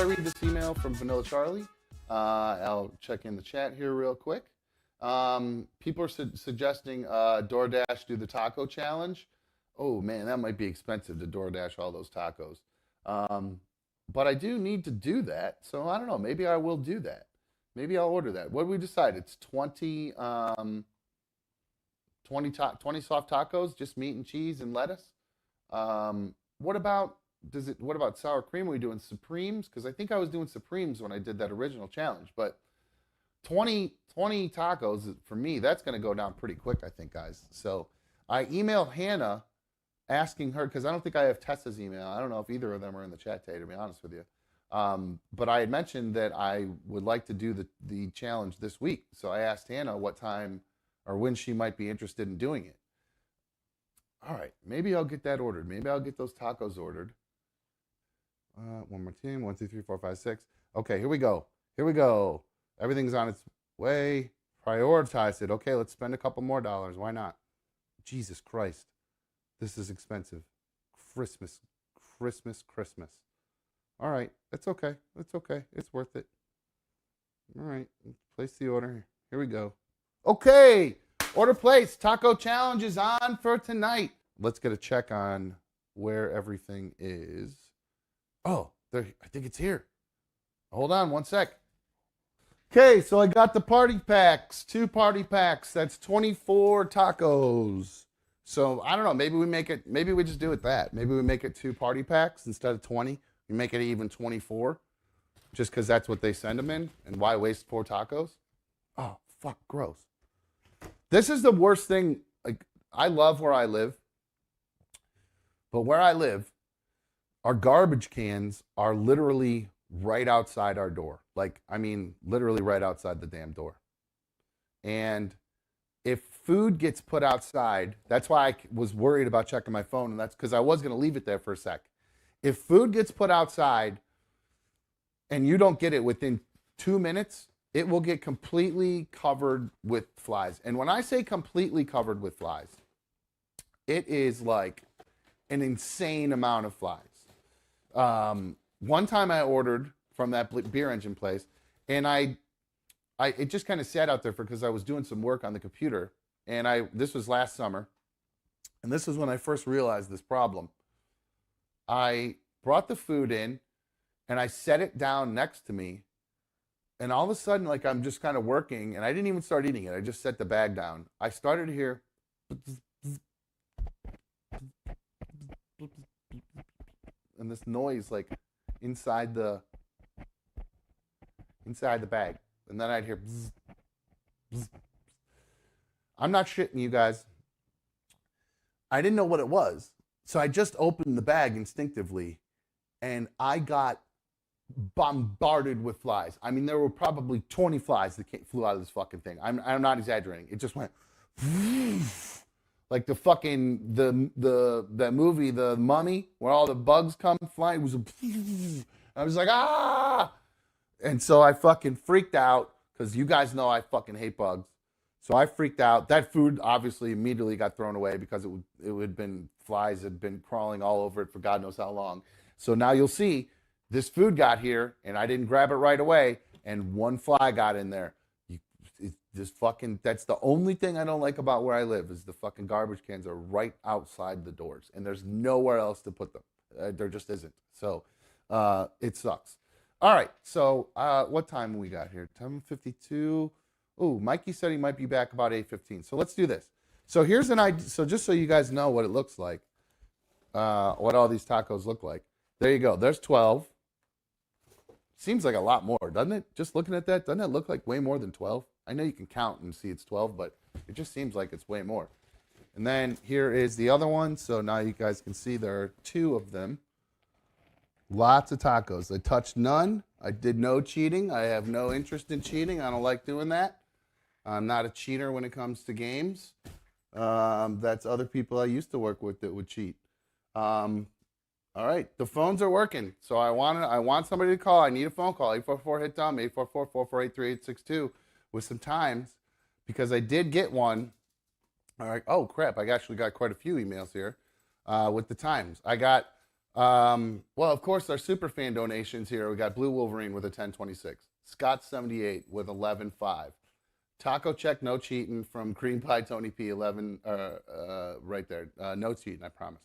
read this email from Vanilla Charlie, I'll check in the chat here real quick. People are suggesting DoorDash do the taco challenge. Oh man, that might be expensive to DoorDash all those tacos. But I do need to do that, so I don't know. Maybe I will do that. Maybe I'll order that. What did we decide? It's 20 soft tacos, just meat and cheese and lettuce. What about sour cream? Are we doing Supremes? Because I think I was doing Supremes when I did that original challenge. But 20 tacos, for me, that's going to go down pretty quick, I think, guys. So I emailed Hannah asking her, because I don't think I have Tessa's email. I don't know if either of them are in the chat today, to be honest with you. But I had mentioned that I would like to do the challenge this week. So I asked Hannah what time or when she might be interested in doing it. All right, maybe I'll get that ordered. Maybe I'll get those tacos ordered. One more team. 1, 2, 3, 4, 5, 6. Okay, here we go. Here we go. Everything's on its way. Prioritize it. Okay, let's spend a couple more dollars. Why not? Jesus Christ. This is expensive. Christmas. All right, it's okay. It's okay. It's worth it. All right, place the order. Here we go. Okay, order placed. Taco challenge is on for tonight. Let's get a check on where everything is. Oh, there, I think it's here. Hold on one sec. Okay, so I got the party packs, 2 party packs. That's 24 tacos. So I don't know, maybe we just do it that. Maybe we make it 2 party packs instead of 20. We make it even 24, just because that's what they send them in. And why waste 4 tacos? Oh, fuck, gross. This is the worst thing. Like, I love where I live, but where I live, our garbage cans are literally right outside our door. Like, I mean, literally right outside the damn door. And if food gets put outside, that's why I was worried about checking my phone, and that's because I was going to leave it there for a sec. If food gets put outside and you don't get it within 2 minutes, it will get completely covered with flies. And when I say completely covered with flies, it is like an insane amount of flies. One time I ordered from that beer engine place, and it just kind of sat out there because I was doing some work on the computer, and this was last summer, and this is when I first realized this problem. I brought the food in, and I set it down next to me, and all of a sudden, like, I'm just kind of working, and I didn't even start eating it. I just set the bag down. I started to hear, and this noise, like, inside the bag. And then I'd hear bzz, bzz. I'm not shitting you guys. I didn't know what it was. So I just opened the bag instinctively, and I got bombarded with flies. I mean, there were probably 20 flies that flew out of this fucking thing. I'm not exaggerating. It just went like the fucking that movie, The Mummy, where all the bugs come flying. It was I was like, ah! And so I fucking freaked out, because you guys know I fucking hate bugs. So I freaked out. That food obviously immediately got thrown away because flies had been crawling all over it for God knows how long. So now you'll see this food got here, and I didn't grab it right away, and 1 fly got in there. That's the only thing I don't like about where I live, is the fucking garbage cans are right outside the doors, and there's nowhere else to put them. There just isn't. So it sucks. All right, so what time we got here? 10:52. Oh, Mikey said he might be back about 8:15. So let's do this. So here's an idea. So just so you guys know what it looks like, what all these tacos look like. There you go. There's 12. Seems like a lot more, doesn't it? Just looking at that, doesn't that look like way more than 12? I know you can count and see it's 12, but it just seems like it's way more. And then here is the other one. So now you guys can see there are 2 of them. Lots of tacos. I touched none. I did no cheating. I have no interest in cheating. I don't like doing that. I'm not a cheater when it comes to games. That's other people I used to work with that would cheat. All right, the phones are working. So I want somebody to call. I need a phone call. 844-HIT-DOM, 844-448-3862 with some times, because I did get one. All right. Oh, crap. I actually got quite a few emails here with the times. I got Well, of course, our super fan donations here. We got Blue Wolverine with a 1026. Scott 78 with 11.5. Taco check, no cheating from Cream Pie Tony P 11. Right there, no cheating, I promise.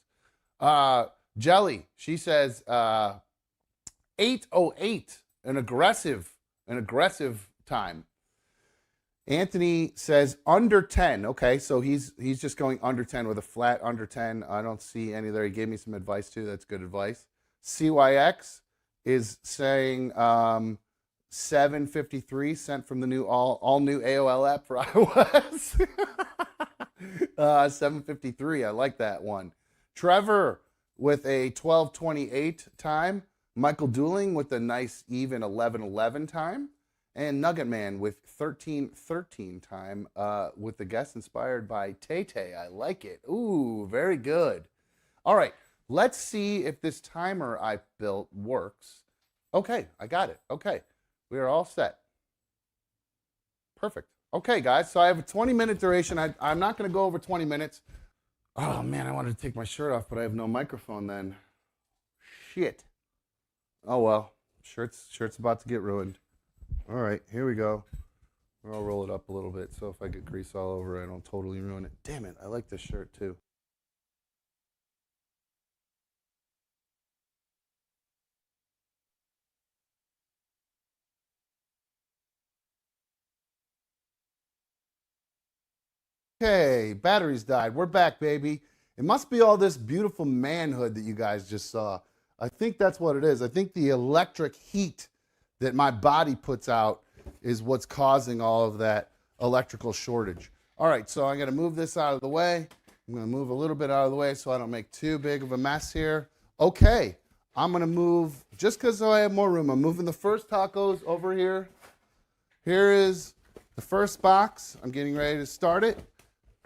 Jelly, she says 808, an aggressive time. Anthony says under 10. Okay, so he's just going under 10 with a flat under 10. I don't see any there. He gave me some advice too. That's good advice. CYX is saying 753 sent from the new all new AOL app for iOS. 753. I like that one. Trevor with a 1228 time. Michael Dooling with a nice even 1111 time. And Nugget Man with 1313 time with the guest inspired by Tay Tay. I like it. Ooh, very good. All right, let's see if this timer I built works. Okay, I got it. Okay, we are all set. Perfect. Okay, guys, so I have a 20-minute duration. I'm not going to go over 20 minutes. Oh, man, I wanted to take my shirt off, but I have no microphone then. Shit. Oh, well, shirt's about to get ruined. All right, here we go. I'll roll it up a little bit so if I get grease all over it, I don't totally ruin it. Damn it, I like this shirt too. Okay, batteries died. We're back, baby. It must be all this beautiful manhood that you guys just saw. I think that's what it is. I think the electric heat that my body puts out is what's causing all of that electrical shortage. All right, so I'm gonna move this out of the way. I'm gonna move a little bit out of the way so I don't make too big of a mess here. Okay, I'm gonna move, just because I have more room, I'm moving the first tacos over here. Here is the first box. I'm getting ready to start it.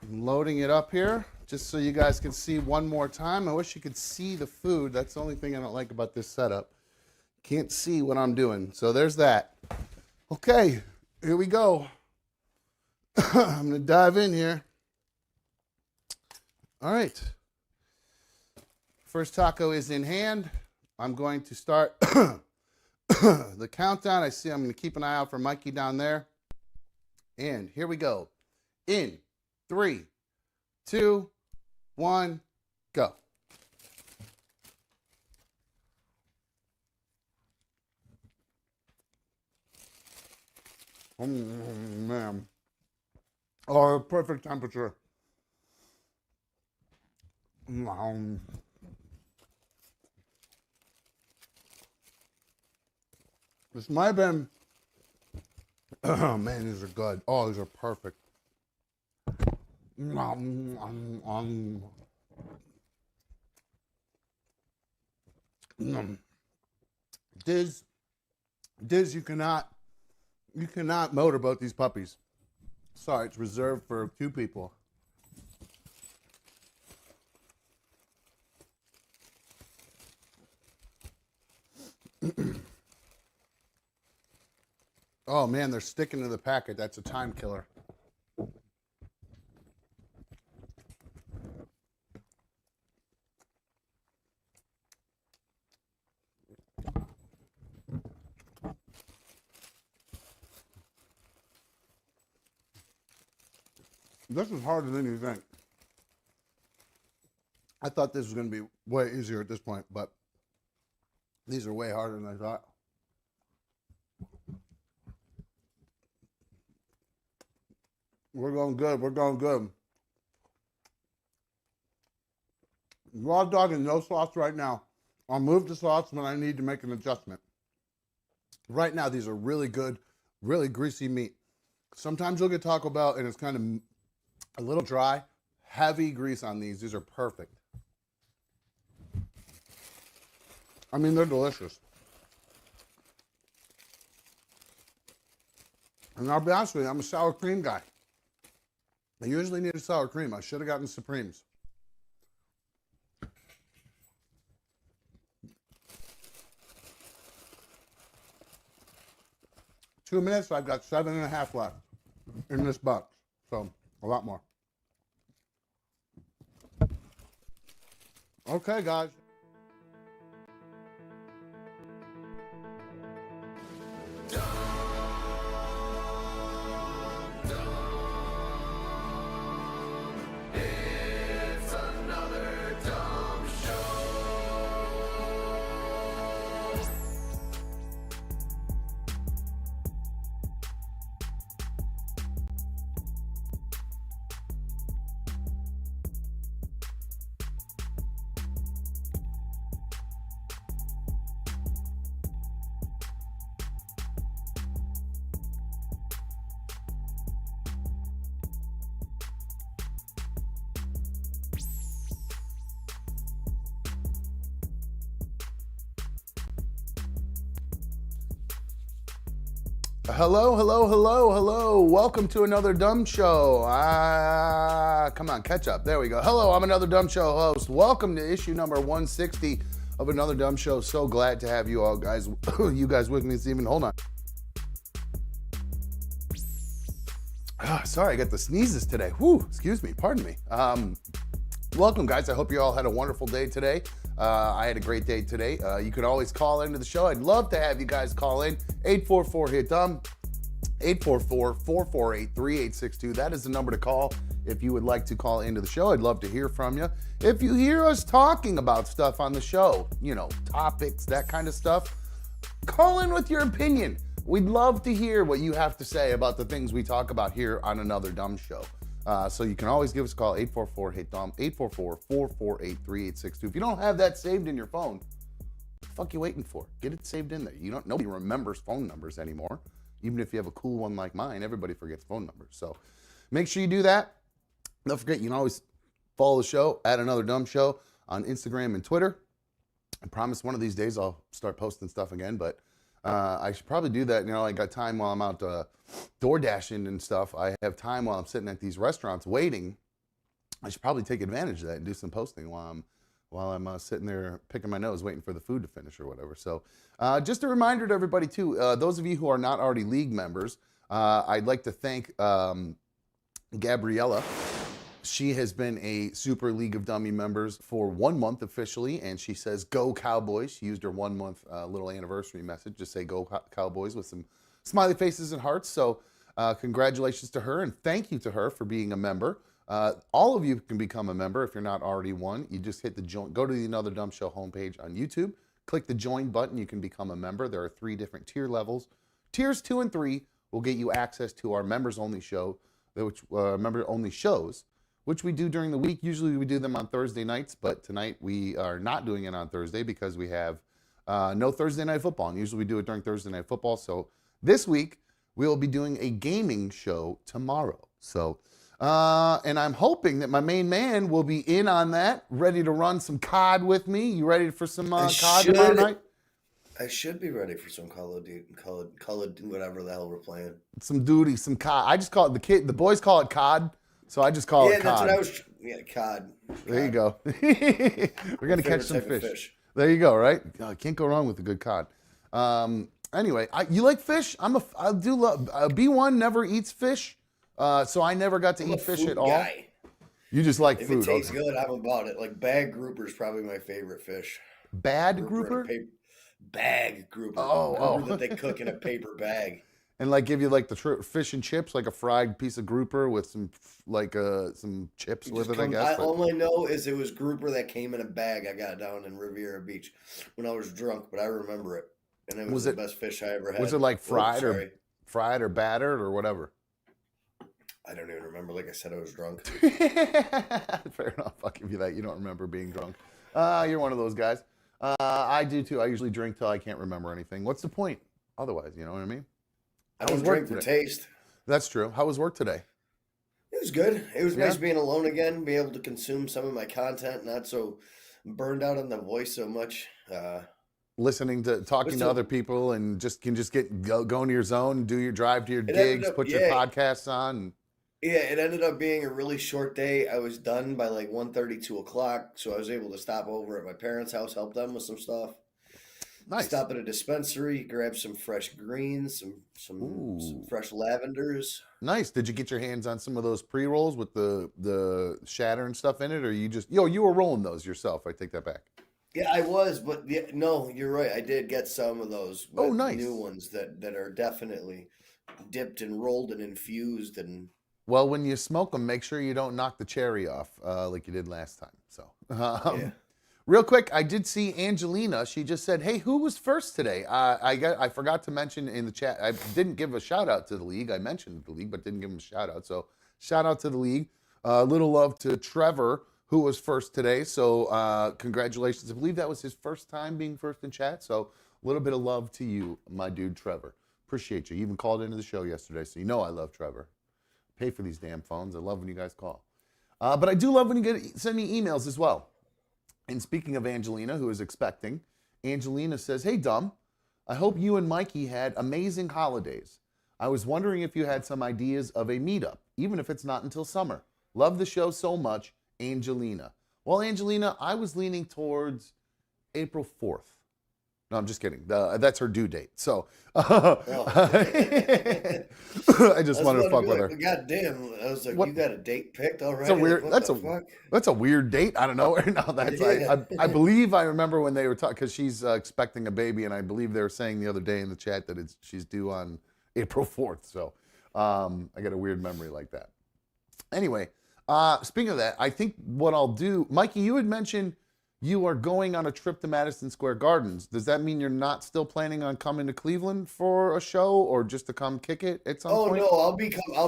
I'm loading it up here just so you guys can see one more time. I wish you could see the food. That's the only thing I don't like about this setup. Can't see what I'm doing. So there's that. Okay, here we go. I'm going to dive in here. All right. First taco is in hand. I'm going to start the countdown. I see I'm going to keep an eye out for Mikey down there. And here we go. In 3, 2, 1, go. Oh, man. Oh, perfect temperature. This might have been, oh man, these are good. Oh, these are perfect. Diz, you cannot motorboat these puppies. Sorry, it's reserved for 2 people. Oh man, they're sticking to the packet. That's a time killer. This is harder than you think. I thought this was going to be way easier at this point, but these are way harder than I thought. We're going good. We're going good. Raw dog and no sauce right now. I'll move the sauce when I need to make an adjustment. Right now, these are really good, really greasy meat. Sometimes you'll get Taco Bell and it's kind of a little dry. Heavy grease on these. These are perfect. I mean, they're delicious. And I'll be honest with you, I'm a sour cream guy. I usually need a sour cream. I should have gotten Supremes. Two minutes, I've got 7.5 left in this box. So, a lot more. Okay, guys. Hello, hello, hello, hello. Welcome to another Dumb Show. Come on, catch up. There we go. Hello, I'm another Dumb Show host. Welcome to issue number 160 of another Dumb Show. So glad to have you all guys, you guys with me this evening. Hold on. Sorry, I got the sneezes today. Whew, excuse me, pardon me. Welcome, guys. I hope you all had a wonderful day today. I had a great day today. You can always call into the show. I'd love to have you guys call in. 844-HIT-DUMB, 844-448-3862. That is the number to call if you would like to call into the show. I'd love to hear from you. If you hear us talking about stuff on the show, you know, topics, that kind of stuff, call in with your opinion. We'd love to hear what you have to say about the things we talk about here on another Dumb Show. So you can always give us a call, 844-HIT-DUMB, 844-448-3862. If you don't have that saved in your phone, what the fuck you waiting for? Get it saved in there. Nobody remembers phone numbers anymore. Even if you have a cool one like mine, everybody forgets phone numbers. So make sure you do that. Don't forget, you can always follow the show at Another Dumb Show on Instagram and Twitter. I promise one of these days I'll start posting stuff again, but I should probably do that. You know, I got time while I'm out door dashing and stuff. I have time while I'm sitting at these restaurants waiting. I should probably take advantage of that and do some posting while I'm sitting there picking my nose, waiting for the food to finish or whatever. So just a reminder to everybody too, those of you who are not already league members, I'd like to thank Gabriella. She has been a Super League of Dummy members for 1 month officially, and she says, "Go Cowboys." She used her 1 month little anniversary message to say, "Go Cowboys," with some smiley faces and hearts. So congratulations to her, and thank you to her for being a member. All of you can become a member if you're not already one. You just hit the join, go to the Another Dumb Show homepage on YouTube, click the join button, you can become a member. There are 3 different tier levels. Tiers 2 and 3 will get you access to our members only show, which member only shows, which we do during the week. Usually we do them on Thursday nights, but tonight we are not doing it on Thursday because we have no Thursday Night Football, and usually we do it during Thursday Night Football. So this week we will be doing a gaming show tomorrow. So, and I'm hoping that my main man will be in on that, ready to run some COD with me. You ready for some COD tomorrow night? I should be ready for some Call of whatever the hell we're playing. Some duty, some COD. I just call it the boys call it COD. So I just call it COD. Yeah, that's what I was. Yeah, COD. There you go. We're gonna catch some fish. There you go. Right? Can't go wrong with a good COD. Anyway, you like fish? I do love. B1 never eats fish, so I never got to eat fish at all. Guy. You just like if food. If it tastes good, I'm about it. Like bag grouper is probably my favorite fish. Bad grouper? Bag grouper. Grouper that they cook in a paper bag. And like give you like the fish and chips, like a fried piece of grouper with some some chips with it, I guess. All I know is it was grouper that came in a bag. I got down in Riviera Beach when I was drunk, but I remember it. And it was the best fish I ever had. Was it like fried or battered or whatever? I don't even remember. Like I said, I was drunk. Fair enough. I'll give you that. You don't remember being drunk. You're one of those guys. I do too. I usually drink till I can't remember anything. What's the point? Otherwise, you know what I mean? I don't drink for taste. That's true. How was work today? It was good. It was nice being alone again, be able to consume some of my content, not so burned out on the voice so much. Talking to other people and go into your zone, do your drive to your gigs, put your podcasts on. Yeah, it ended up being a really short day. I was done by like 1:30, 2 o'clock, so I was able to stop over at my parents' house, help them with some stuff. Nice. Stop at a dispensary, grab some fresh greens, some fresh lavenders. Nice. Did you get your hands on some of those pre-rolls with the shatter and stuff in it, or you were rolling those yourself? I take that back. Yeah, I was, but no, you're right. I did get some of those. Nice. New ones that are definitely dipped and rolled and infused and. Well, when you smoke them, make sure you don't knock the cherry off like you did last time. So. Yeah. Real quick, I did see Angelina. She just said, "Hey, who was first today?" I forgot to mention in the chat. I didn't give a shout out to the league. I mentioned the league, but didn't give him a shout out. So shout out to the league. Little love to Trevor, who was first today. So congratulations. I believe that was his first time being first in chat. So a little bit of love to you, my dude, Trevor. Appreciate you. You even called into the show yesterday, so you know I love Trevor. Pay for these damn phones. I love when you guys call. But I do love when you send me emails as well. And speaking of Angelina, who is expecting, Angelina says, "Hey, Dumb, I hope you and Mikey had amazing holidays. I was wondering if you had some ideas of a meetup, even if it's not until summer. Love the show so much, Angelina. Well, Angelina, I was leaning towards April 4th. No, I'm just kidding. That's her due date. So Oh. I I just was wanted to about to fuck be with like, her. God damn. I was like, What? you got a date picked That's a already? Like, weird. what That's the a fuck? that's a weird date. I don't know. No, that's Yeah. I believe I remember when they were talking because she's expecting a baby, and I believe they were saying the other day in the chat that she's due on April 4th. So I got a weird memory like that. Anyway, speaking of that, I think what I'll do, Mikey, you had mentioned you are going on a trip to Madison Square Gardens. Does that mean you're not still planning on coming to Cleveland for a show, or just to come kick it at some Oh point? no, I'll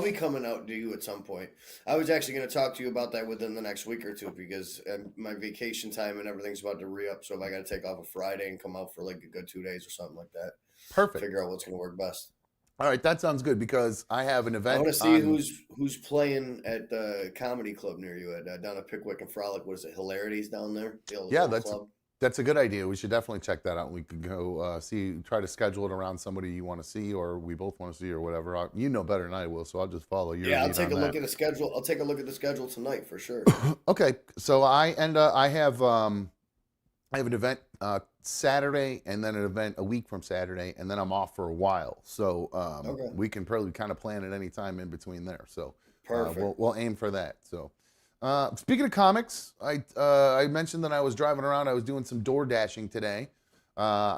be coming out to you at some point. I was actually going to talk to you about that within the next week or two because my vacation time and everything's about to re up. So if I got to take off a Friday and come out for like a good 2 days or something like that, Perfect. figure out what's going to work best. All right, that sounds good because I have an I event want to see on. who's playing at the comedy club near you at down at Pickwick and Frolic. What is it? Hilarities down there, the Yeah, old club. that's a good idea. We should definitely check that out. We could go try to schedule it around somebody you want to see, or we both want to see, or whatever. You know better than I will, so I'll just follow your Yeah, I'll lead take on a that. look at the schedule. I'll take a look at the schedule tonight for sure. Okay, so I have an event Saturday, and then an event a week from Saturday, and then I'm off for a while. So Okay, we can probably kind of plan at any time in between there. So perfect. we'll aim for that. So speaking of comics, I mentioned that I was driving around. I was doing some door dashing today.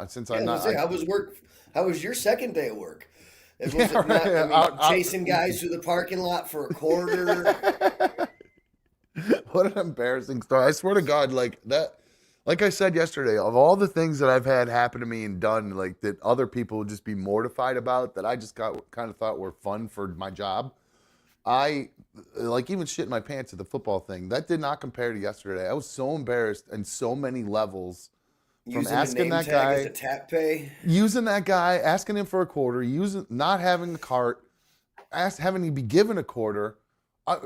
Since Yeah, I'm let's not, say how was work? How was your second day of work? It was yeah, it right. not? I mean, Out. chasing guys through the parking lot for a quarter. What an embarrassing story. I swear to God, like that, like I said yesterday, of all the things that I've had happen to me and done, like that other people would just be mortified about, that I just got kind of thought were fun for my job. I like even shit in my pants at the football thing. That did not compare to yesterday. I was so embarrassed in so many levels from Using the asking name that tag as a guy, tap pay. using that guy, asking him for a quarter, using not having a cart, having to be given a quarter.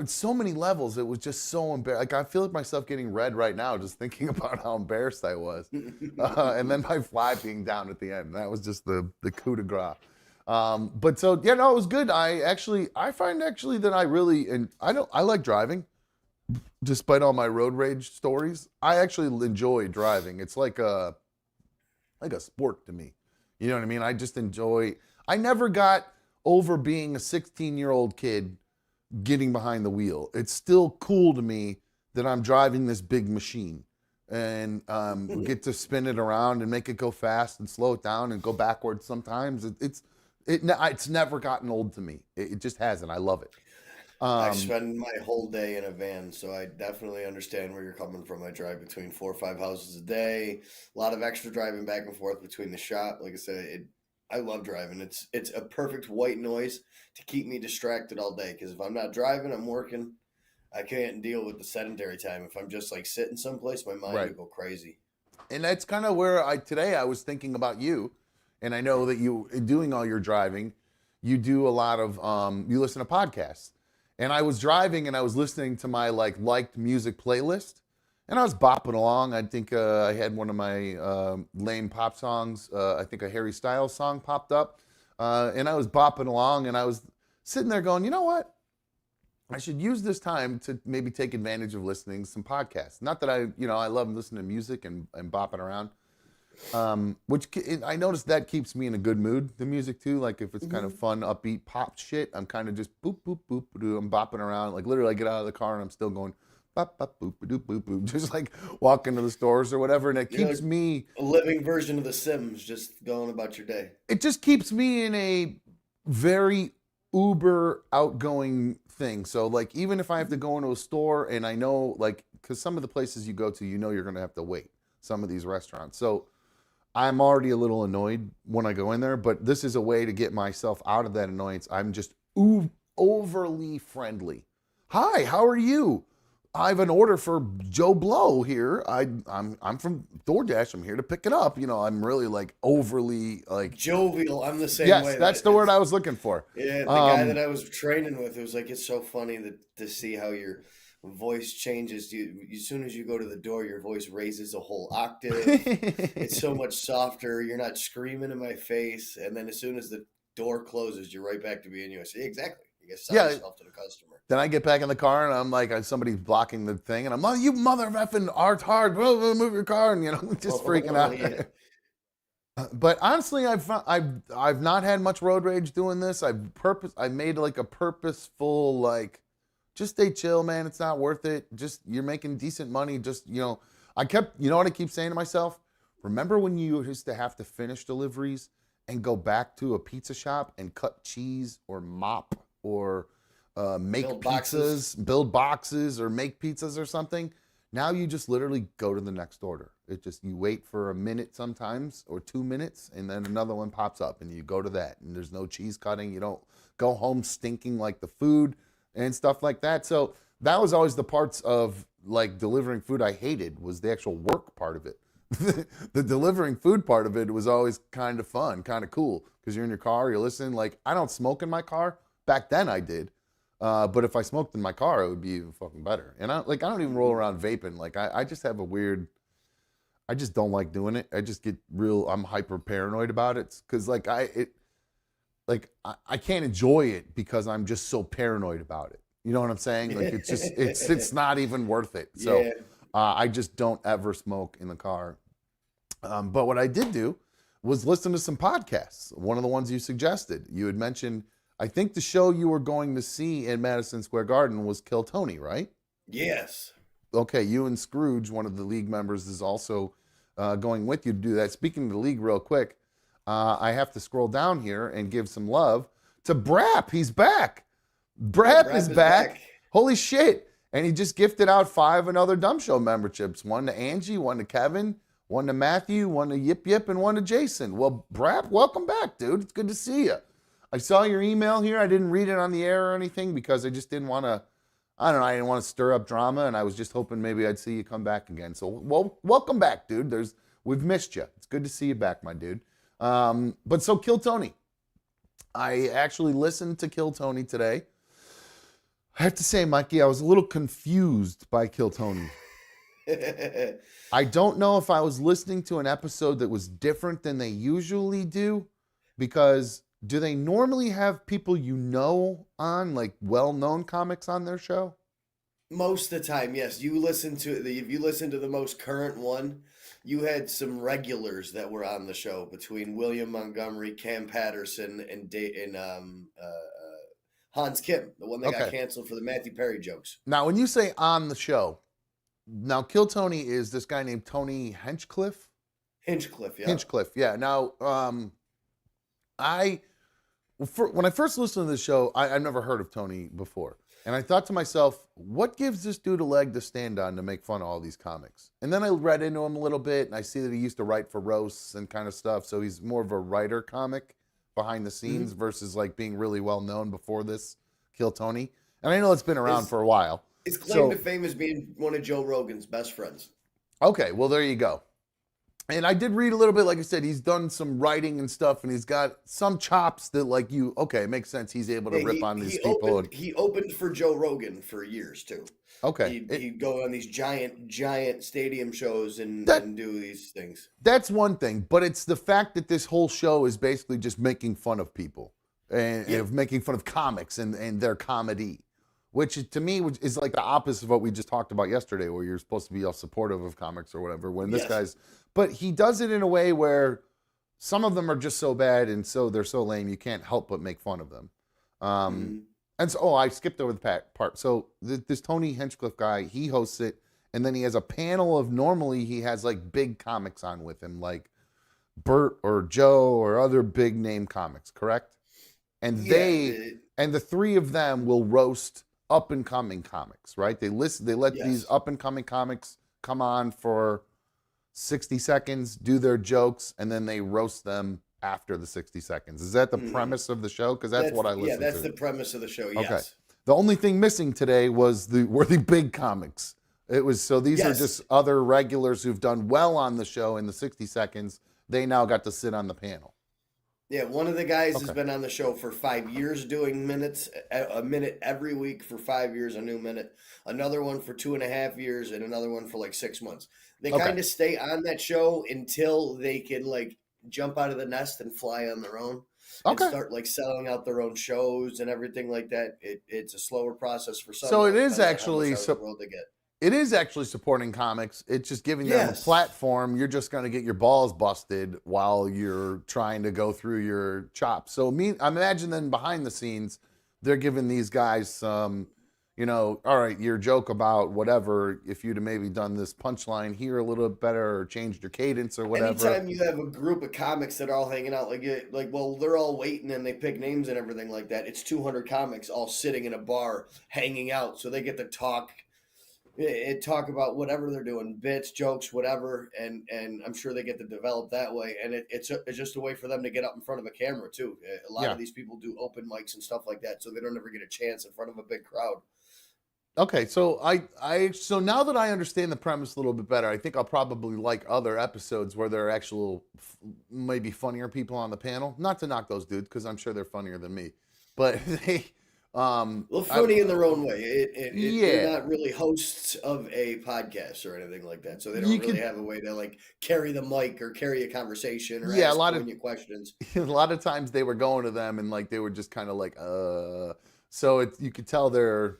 So many levels. It was just so embarrassing. Like I feel like myself getting red right now just thinking about how embarrassed I was. And then my fly being down at the end. That was just the coup de grace. But so yeah, no, it was good. I find actually that I really and I like driving, despite all my road rage stories. I actually enjoy driving. It's like a sport to me. You know what I mean? I just enjoy. I never got over being a 16-year-old kid getting behind the wheel. It's still cool to me that I'm driving this big machine and get to spin it around and make it go fast and slow it down and go backwards sometimes. It's never gotten old to me. It just hasn't. I love it. I Um, spend my whole day in a van, so I definitely understand where you're coming from. I drive between 4 or 5 houses a day, a lot of extra driving back and forth between the shop. Like I said, I love driving. It's a perfect white noise to keep me distracted all day. Because if I'm not driving, I'm working. I can't deal with the sedentary time. If I'm just like sitting someplace, my mind right. will go crazy. And that's kind of where today I was thinking about you, and I know that you doing all your driving, you do a lot of you listen to podcasts, and I was driving and I was listening to my liked music playlist, and I was bopping along. I think I had one of my lame pop songs. I think a Harry Styles song popped up, and I was bopping along, and I was sitting there going, you know what? I should use this time to maybe take advantage of listening to some podcasts. Not that I love listening to music and bopping around. I noticed that keeps me in a good mood, the music too. Like if it's kind of Mhm. fun, upbeat pop shit, I'm kind of just boop, boop, boop, boop, I'm bopping around. Like literally I get out of the car and I'm still going bop, bop, boop, boop, boop, boop, just like walking to the stores or whatever. And You're like a living version of The Sims, just going about your day. it just keeps me in a very uber outgoing thing. So like even if I have to go into a store and I know like because some of the places you go to, you're gonna have to wait. Some of these restaurants. So I'm already a little annoyed when I go in there, but this is a way to get myself out of that annoyance. I'm just overly friendly. Hi, how are you? I have an order for Joe Blow here. I'm from DoorDash. I'm here to pick it up. I'm really like overly like Jovial. I'm the same yes, way. that's That the word it's I was looking for. Yeah, the guy that Um, I was training with, it was like it's so funny to see how your voice changes. As soon as you go to the door, your voice raises a whole octave. It's so much softer. You're not screaming in my face. And then as soon as the door closes, you're right back to being you. I say, exactly. You gotta sell Yeah. yourself to the customer. Then I get back in the car and I'm like, somebody's blocking the thing, and I'm like, you mother effing art hard, move your car, and just freaking out. Yeah. But honestly, I've not had much road rage doing this. I made like a purposeful, like, just stay chill, man. It's not worth it. Just, you're making decent money. Just, I kept, what I keep saying to myself? Remember when you used to have to finish deliveries and go back to a pizza shop and cut cheese or mop or make build boxes or make pizzas or something? Now you just literally go to the next order. You wait for a minute sometimes or 2 minutes, and then another one pops up and you go to that, and there's no cheese cutting. You don't go home stinking like the food and stuff like that. So that was always the parts of like delivering food I hated, was the actual work part of it. The delivering food part of it was always kind of fun, kind of cool, because you're in your car, you're listening. Like, I don't smoke in my car. Back then I did. But if I smoked in my car, it would be even fucking better. And I don't even roll around vaping. Like, I just have I just don't like doing it. I just get I'm hyper paranoid about it. Cause like I can't enjoy it because I'm just so paranoid about it. You know what I'm saying? Like, it's not even worth it. So Yeah. I just don't ever smoke in the car. But what I did do was listen to some podcasts. One of the ones you suggested, you had mentioned, I think the show you were going to see in Madison Square Garden was Kill Tony, right? Yes. Okay, you and Scrooge, one of the league members, is also going with you to do that. Speaking of the league real quick, I have to scroll down here and give some love to Brap. He's back. Brap is back. Holy shit. And he just gifted out 5 another Dumb Show memberships. 1 to Angie, 1 to Kevin, 1 to Matthew, 1 to Yip Yip, and 1 to Jason. Well, Brap, welcome back, dude. It's good to see you. I saw your email here. I didn't read it on the air or anything because I just didn't want to, I didn't want to stir up drama, and I was just hoping maybe I'd see you come back again. So, well, welcome back, dude. We've missed you. It's good to see you back, my dude. But so Kill Tony. I actually listened to Kill Tony today. I have to say, Mikey, I was a little confused by Kill Tony. I don't know if I was listening to an episode that was different than they usually do, because do they normally have people on, like well-known comics on their show? Most of the time, yes. If you listen to the most current one, you had some regulars that were on the show between William Montgomery, Cam Patterson, and Hans Kim, the one that got canceled for the Matthew Perry jokes. Now, when you say on the show, now Kill Tony is this guy named Tony Hinchcliffe? Hinchcliffe, yeah. Hinchcliffe, yeah. Now, when I first listened to the show, I've never heard of Tony before. And I thought to myself, what gives this dude a leg to stand on to make fun of all these comics? And then I read into him a little bit, and I see that he used to write for roasts and kind of stuff. So he's more of a writer comic behind the scenes versus like being really well known before this Kill Tony. And I know it's been around for a while. His claim to fame is being one of Joe Rogan's best friends. Okay, well, there you go. And I did read a little bit. Like I said, he's done some writing and stuff, and he's got some chops that, like, it makes sense. He's able to rip on these people. He opened for Joe Rogan for years, too. Okay. He'd go on these giant stadium shows and do these things. That's one thing, but it's the fact that this whole show is basically just making fun of people and making fun of comics and their comedy, which to me is like the opposite of what we just talked about yesterday, where you're supposed to be all supportive of comics or whatever. When this guy's, but he does it in a way where some of them are just so bad and so they're so lame you can't help but make fun of them. And so, I skipped over the part. So this Tony Hinchcliffe guy, he hosts it, and then he has a panel of, normally he has like big comics on with him, like Bert or Joe or other big name comics, correct? And and the 3 of them will roast up and coming comics, right? They let these up and coming comics come on for 60 seconds, do their jokes, and then they roast them after the 60 seconds. Is that the premise of the show? Because that's what I listened to. Yeah, that's the premise of the show, yes. Okay. The only thing missing today were the big comics. It was, so these are just other regulars who've done well on the show in the 60 seconds. They now got to sit on the panel. Yeah, one of the guys has been on the show for 5 years doing a minute every week for 5 years, a new minute. Another one for 2.5 years, and another one for like 6 months. They kind of stay on that show until they can like jump out of the nest and fly on their own. and Okay. start like selling out their own shows and everything like that. It's a slower process for some. So It it all is depends on how much actually out of the world they get. it is actually supporting comics. It's just giving them a Yes. platform. You're just going to get your balls busted while you're trying to go through your chops. So I imagine then behind the scenes, they're giving these guys some, all right, your joke about whatever, if you'd have maybe done this punchline here a little bit better or changed your cadence or whatever. Anytime you have a group of comics that are all hanging out, well, they're all waiting and they pick names and everything like that. It's 200 comics all sitting in a bar hanging out, so they get to talk about whatever they're doing, bits, jokes, whatever, and I'm sure they get to develop that way. And it's just a way for them to get up in front of a camera too. A lot Yeah. of these people do open mics and stuff like that, so they don't ever get a chance in front of a big crowd. Okay, so so now that I understand the premise a little bit better, I think I'll probably like other episodes where there are actual maybe funnier people on the panel. Not to knock those dudes because I'm sure they're funnier than me, but they Well, funny in their own way. They're yeah, not really hosts of a podcast or anything like that, so they you don't really could have a way to like carry the mic or carry a conversation or yeah, a ask lot of poignant questions. a lot of times they were going to them and like they were just kind of like so you could tell they're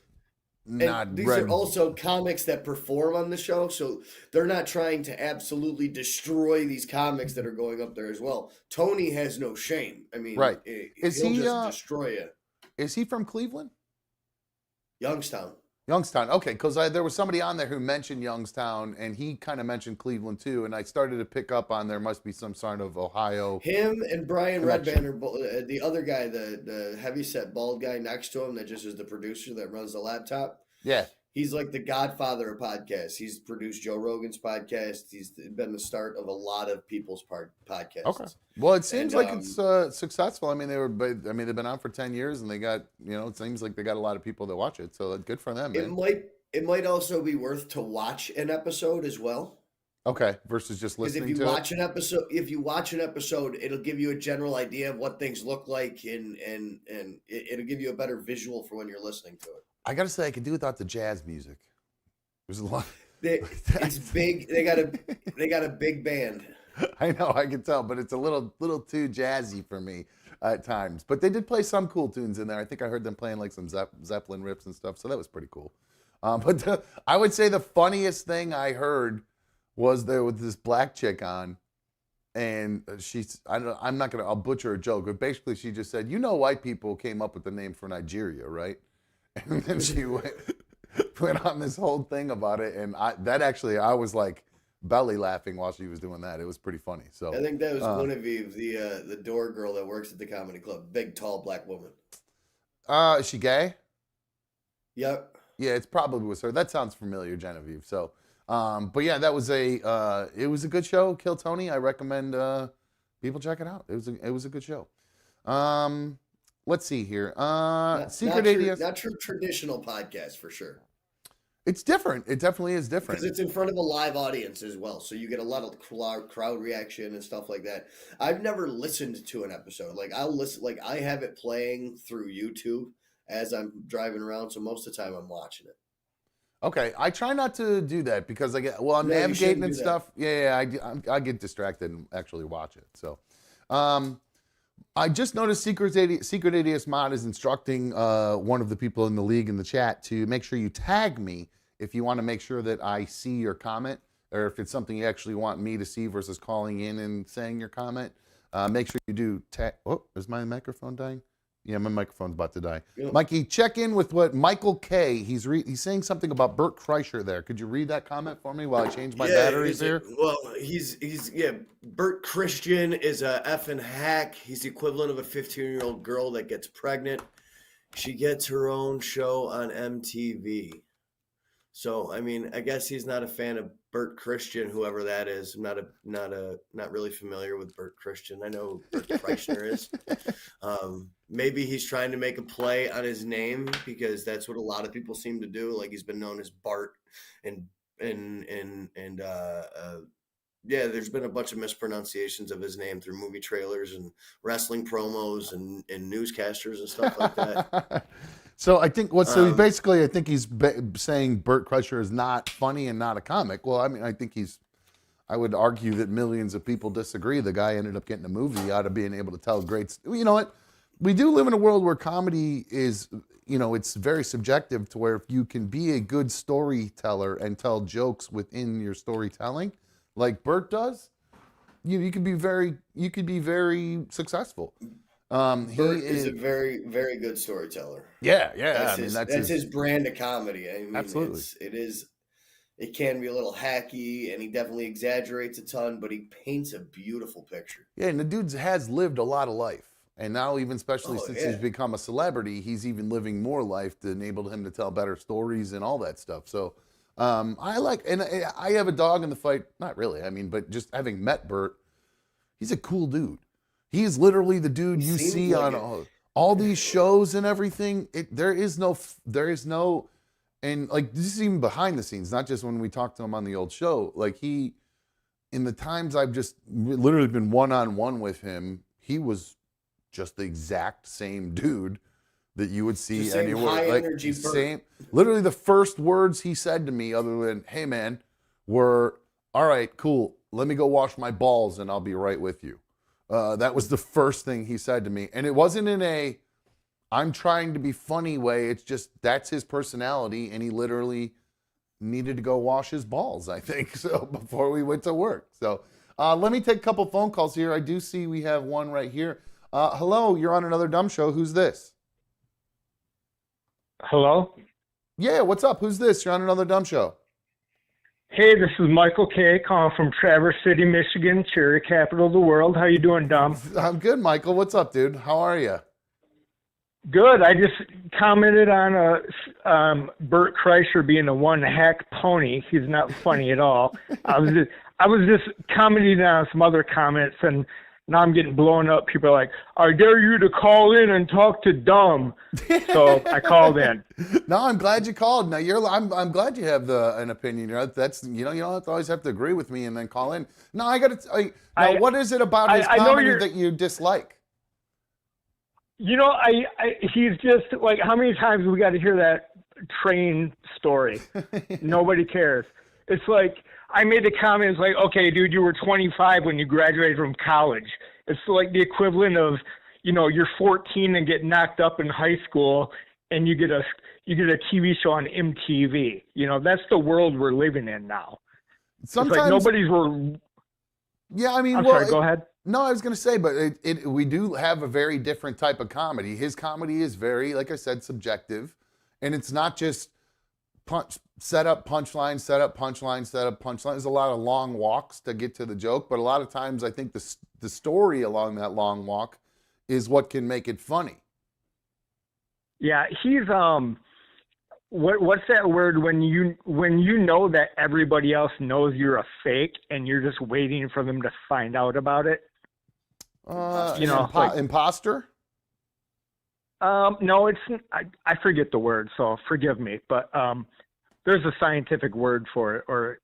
And not these are read also comics that perform on the show, so they're not trying to absolutely destroy these comics that are going up there as well. Tony has no shame. I mean, right. Is he'll he just destroy you. is he from Cleveland? Youngstown. Youngstown. Okay, because there was somebody on there who mentioned Youngstown, and he kind of mentioned Cleveland too, and I started to pick up on there must be some sort of Ohio Him and Brian connection. Redband are the other guy, the heavyset bald guy next to him that just is the producer that runs the laptop. Yeah. He's like the godfather of podcasts. He's produced Joe Rogan's podcast. He's been the start of a lot of people's podcasts. Okay. Well, it seems And like it's successful. I mean, they've been on for 10 years, and they got it seems like they got a lot of people that watch it. So good for them, it man. might also be worth to watch an episode as well. Okay, versus just Because listening to it. if you watch an episode, it'll give you a general idea of what things look like, and it'll give you a better visual for when you're listening to it. I gotta say, I could do without the jazz music. There's a lot. It's big. They got a big band. I know, I can tell, but it's a little too jazzy for me at times. But they did play some cool tunes in there. I think I heard them playing like some Zeppelin riffs and stuff, so that was pretty cool. But I would say the funniest thing I heard was there was this black chick on, and I'm not gonna, I'll butcher a joke, but basically she just said, white people came up with the name for Nigeria, right? And then she went on this whole thing about it, and I was like belly laughing while she was doing that. It was pretty funny. So I think that was Guinevere, the door girl that works at the comedy club. Big, tall, black woman. Is she gay? Yep. Yeah, it's probably was her. That sounds familiar, Genevieve. So, but yeah, that was it was a good show. Kill Tony. I recommend people check it out. It was a good show. Let's see here. Secret ADS. Not your traditional podcast for sure. It's different. It definitely is different. Because it's in front of a live audience as well, so you get a lot of crowd reaction and stuff like that. I've never listened to an episode. Like I'll listen. Like I have it playing through YouTube as I'm driving around, so most of the time I'm watching it. Okay, I try not to do that because I'm No, you navigating shouldn't and do that. stuff. I get distracted and actually watch it. So, I just noticed Secret ADS Mod is instructing one of the people in the league in the chat to make sure you tag me if you want to make sure that I see your comment, or if it's something you actually want me to see versus calling in and saying your comment. Make sure you do tag. Oh, is my microphone dying? Yeah, my microphone's about to die. Yeah. Mikey, check in with what Michael K. He's saying something about Bert Kreischer there. Could you read that comment for me while I change my batteries here? He's Bert Christian is a effing hack. He's the equivalent of a 15-year-old girl that gets pregnant. She gets her own show on MTV. So I mean, I guess he's not a fan of Bert Christian, whoever that is. I'm not really familiar with Bert Christian. I know who Bert Kreischer is. Maybe he's trying to make a play on his name because that's what a lot of people seem to do. Like he's been known as Bart, and yeah, there's been a bunch of mispronunciations of his name through movie trailers and wrestling promos and newscasters and stuff like that. So I think basically I think he's saying Bert Kreischer is not funny and not a comic. Well, I mean, I think he's I would argue that millions of people disagree. The guy ended up getting a movie out of being able to tell great. You know what? We do live in a world where comedy is, it's very subjective to where if you can be a good storyteller and tell jokes within your storytelling, like Bert does, you could be very successful. Bert is a very, very good storyteller. Yeah. That's his brand of comedy. I mean, absolutely. It can be a little hacky, and he definitely exaggerates a ton, but he paints a beautiful picture. Yeah, and the dude has lived a lot of life. And now, even especially since he's become a celebrity, he's even living more life to enable him to tell better stories and all that stuff. So I have a dog in the fight. Not really, but just having met Bert, he's a cool dude. He's literally the dude you see like on all these shows and everything. There is no, and like this is even behind the scenes, not just when we talk to him on the old show. Like in the times I've just literally been one-on-one with him, he was just the exact same dude that you would see anywhere. High like energy same, literally the first words he said to me, other than "Hey man," were, "All right, cool. Let me go wash my balls and I'll be right with you." That was the first thing he said to me, and it wasn't in a "I'm trying to be funny" way. It's just that's his personality, and he literally needed to go wash his balls, I think, so before we went to work. So let me take a couple phone calls here. I do see we have one right here. Hello, you're on Another Dumb Show. Who's this? Hello? Yeah, what's up? Who's this? You're on Another Dumb Show. Hey, this is Michael K. calling from Traverse City, Michigan, cherry capital of the world. How you doing, Dom? I'm good, Michael. What's up, dude? How are you? Good. I just commented on Bert Kreischer being a one hack pony. He's not funny at all. I was just commenting on some other comments, and now I'm getting blown up. People are like, "I dare you to call in and talk to Dumb." So I called in. No, I'm glad you called. Now I'm glad you have an opinion. That's you don't always have to agree with me and then call in. No, what is it about his comedy that you dislike? He's just like, how many times we got to hear that train story? Nobody cares. It's like, I made the comment, it's like, okay, dude, you were 25 when you graduated from college. It's like the equivalent of, you're 14 and get knocked up in high school and you get a TV show on MTV. That's the world we're living in now. Sometimes it's like Yeah, I'm sorry, go ahead. No, I was going to say, but we do have a very different type of comedy. His comedy is very, like I said, subjective, and it's not just set up punchline, set up punchline, set up punchline. There's a lot of long walks to get to the joke, but a lot of times I think the story along that long walk is what can make it funny. Yeah, he's what's that word when you know that everybody else knows you're a fake and you're just waiting for them to find out about it? Imposter? No, it's I forget the word, so forgive me, but there's a scientific word for it, or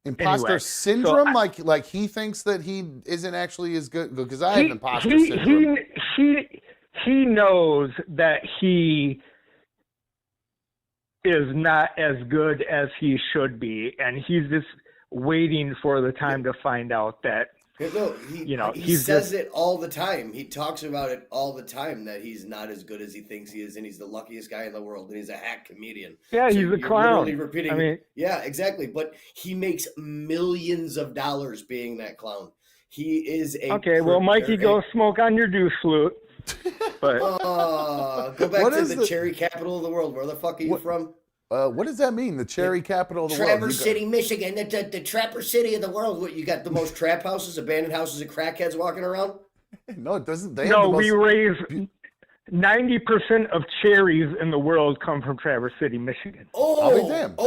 imposter syndrome. Like he thinks that he isn't actually as good, because I have imposter syndrome. He knows that he is not as good as he should be, and he's just waiting for the time to find out that. No, he says it all the time. He talks about it all the time, that he's not as good as he thinks he is, and he's the luckiest guy in the world, and he's a hack comedian. Yeah, so he's a clown. Literally repeating. Yeah, exactly. But he makes millions of dollars being that clown. He is a Mikey, go smoke on your douche flute. But go back to the cherry capital of the world. Where the fuck are you from? What does that mean? The cherry capital of the world? Traverse City, Michigan, the trapper city of the world. What, you got the most trap houses, abandoned houses, and crackheads walking around? No, it doesn't. We raise 90% of cherries in the world come from Traverse City, Michigan. I'll be damned.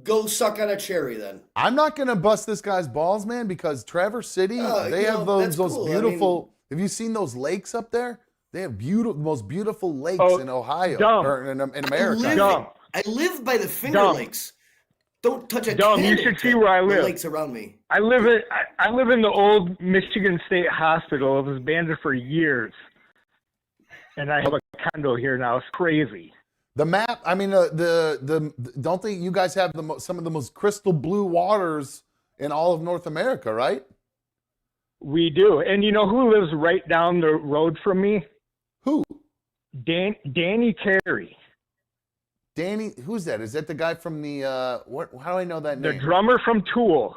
Go suck on a cherry then. I'm not gonna bust this guy's balls, man, because Traverse City, they have those beautiful. Have you seen those lakes up there? They have most beautiful lakes in Ohio or in America. I live by the Finger Lakes. Don't touch a Dumb. You should see where I live. Lakes around me. I live in the old Michigan State Hospital. It was abandoned for years, and I have a condo here now. It's crazy. The map. I mean, don't think you guys have some of the most crystal blue waters in all of North America, right? We do. And you know who lives right down the road from me? Who? Danny Carey. Danny, who's that? Is that the guy from the what? How do I know that The name? drummer from Tool.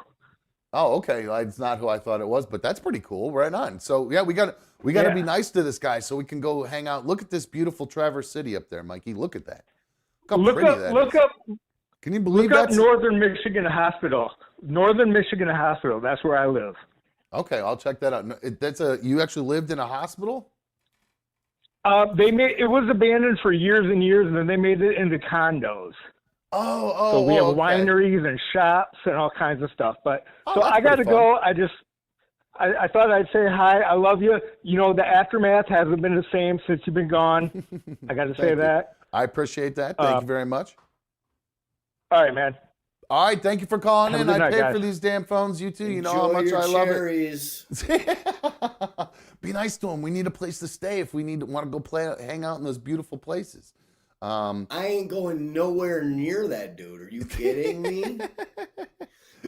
Oh, okay. It's not who I thought it was, but that's pretty cool. Right on. So yeah, we got to be nice to this guy so we can go hang out. Look at this beautiful Traverse City up there, Mikey. Look at that. Look how pretty that is. Can you believe Look up that? Northern Michigan Hospital. Northern Michigan Hospital. That's where I live. Okay, I'll check that out. You actually lived in a hospital? It was abandoned for years and years, and then they made it into condos. So we have wineries and shops and all kinds of stuff. But so I got to go. I thought I'd say hi. I love you. You know, the aftermath hasn't been the same since you've been gone. I got to say that. I appreciate that. Thank you very much. All right, man. All right, thank you for calling in. I pay for these damn phones. You too. You know how much I love it. Be nice to them. We need a place to stay if we want to go hang out in those beautiful places. I ain't going nowhere near that dude. Are you kidding me?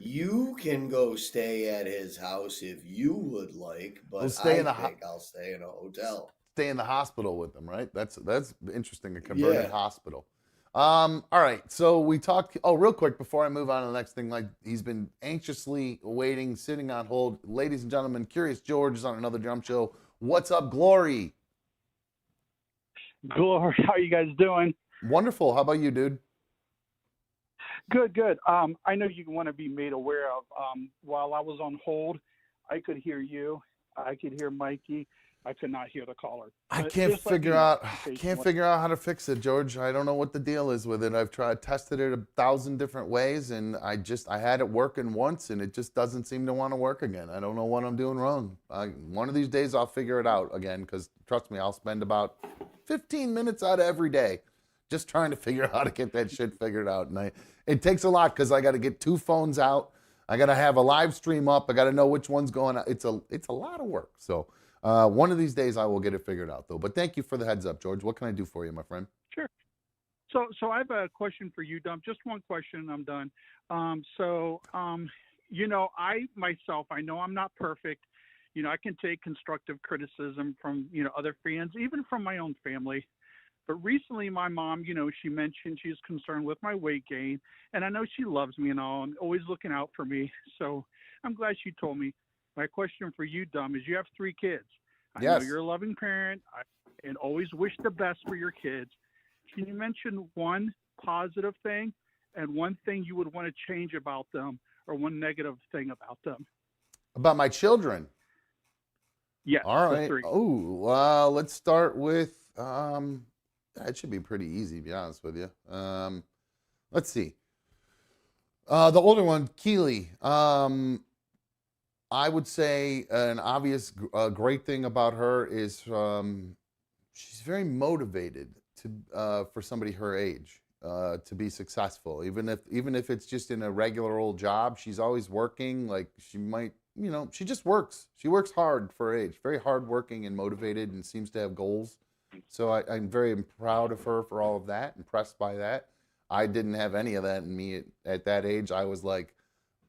You can go stay at his house if you would like, but I'll stay in a hotel. Stay in the hospital with them, right? That's interesting. A converted hospital. All right. So we talked. Oh, real quick before I move on to the next thing, like he's been anxiously waiting, sitting on hold. Ladies and gentlemen, Curious George is on another drum show. What's up, Glory? Glory, how you guys doing? Wonderful. How about you, dude? Good. I know you want to be made aware of. While I was on hold, I could hear you. I could hear Mikey. I could not hear the caller. I can't figure out how to fix it, George. I don't know what the deal is with it. I've tested it 1,000 different ways, and I had it working once, and it just doesn't seem to want to work again. I don't know what I'm doing wrong. One of these days I'll figure it out again, because trust me, I'll spend about 15 minutes out of every day just trying to figure out how to get that shit figured out. And it takes a lot, because I got to get 2 phones out. I got to have a live stream up. I got to know which one's going out. It's a lot of work. So one of these days I will get it figured out, though. But thank you for the heads up, George. What can I do for you, my friend? Sure. So I have a question for you, Dom. Just one question, and I'm done. You know, I know I'm not perfect. You know, I can take constructive criticism from, other fans, even from my own family. But recently my mom, she mentioned she's concerned with my weight gain, and I know she loves me and all, and always looking out for me. So I'm glad she told me. My question for you, Dom, is you have 3 kids. I know you're a loving parent and always wish the best for your kids. Can you mention one positive thing and one thing you would want to change about them, or one negative thing about them? About my children? Yeah. All right. Oh, let's start with, it should be pretty easy, to be honest with you. Let's see. The older one, Keely. I would say an obvious great thing about her is she's very motivated for somebody her age to be successful. Even if it's just in a regular old job, she's always working. Like she might, she just works. She works hard for her age. Very hardworking and motivated, and seems to have goals. So I'm very proud of her for all of that. Impressed by that. I didn't have any of that in me at that age. I was like,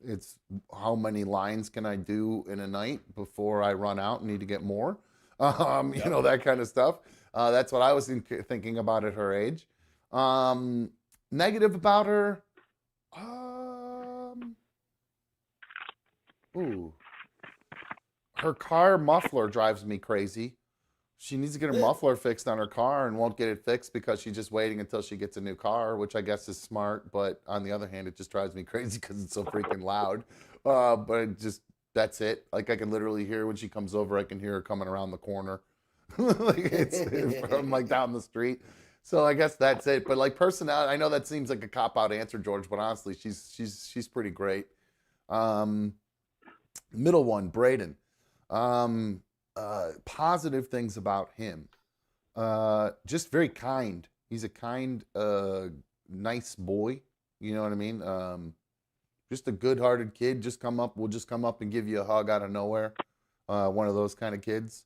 it's how many lines can I do in a night before I run out and need to get more? That kind of stuff. That's what I was thinking about at her age. Negative about her. Her car muffler drives me crazy. She needs to get her muffler fixed on her car and won't get it fixed because she's just waiting until she gets a new car, which I guess is smart. But on the other hand, it just drives me crazy because it's so freaking loud. But that's it. Like I can literally hear when she comes over, I can hear her coming around the corner. Like it's from like down the street. So I guess that's it. But like personality, I know that seems like a cop-out answer, George, but honestly, she's pretty great. Middle one, Braden. Positive things about him. Just very kind. He's a kind, nice boy. You know what I mean? Just a good-hearted kid. Will just come up and give you a hug out of nowhere. One of those kind of kids.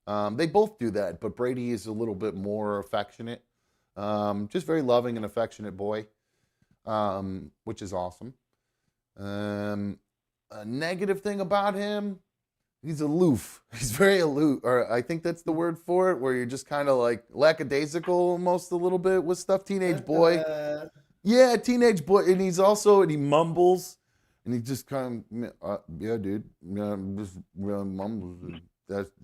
They both do that, but Brady is a little bit more affectionate. Just very loving and affectionate boy, which is awesome. a negative thing about him, he's aloof. He's very aloof, or I think that's the word for it, where you're just kind of like lackadaisical almost a little bit with stuff. Teenage boy. Yeah, teenage boy. And he mumbles, and he just kind of, yeah, dude. Yeah, just mumbles.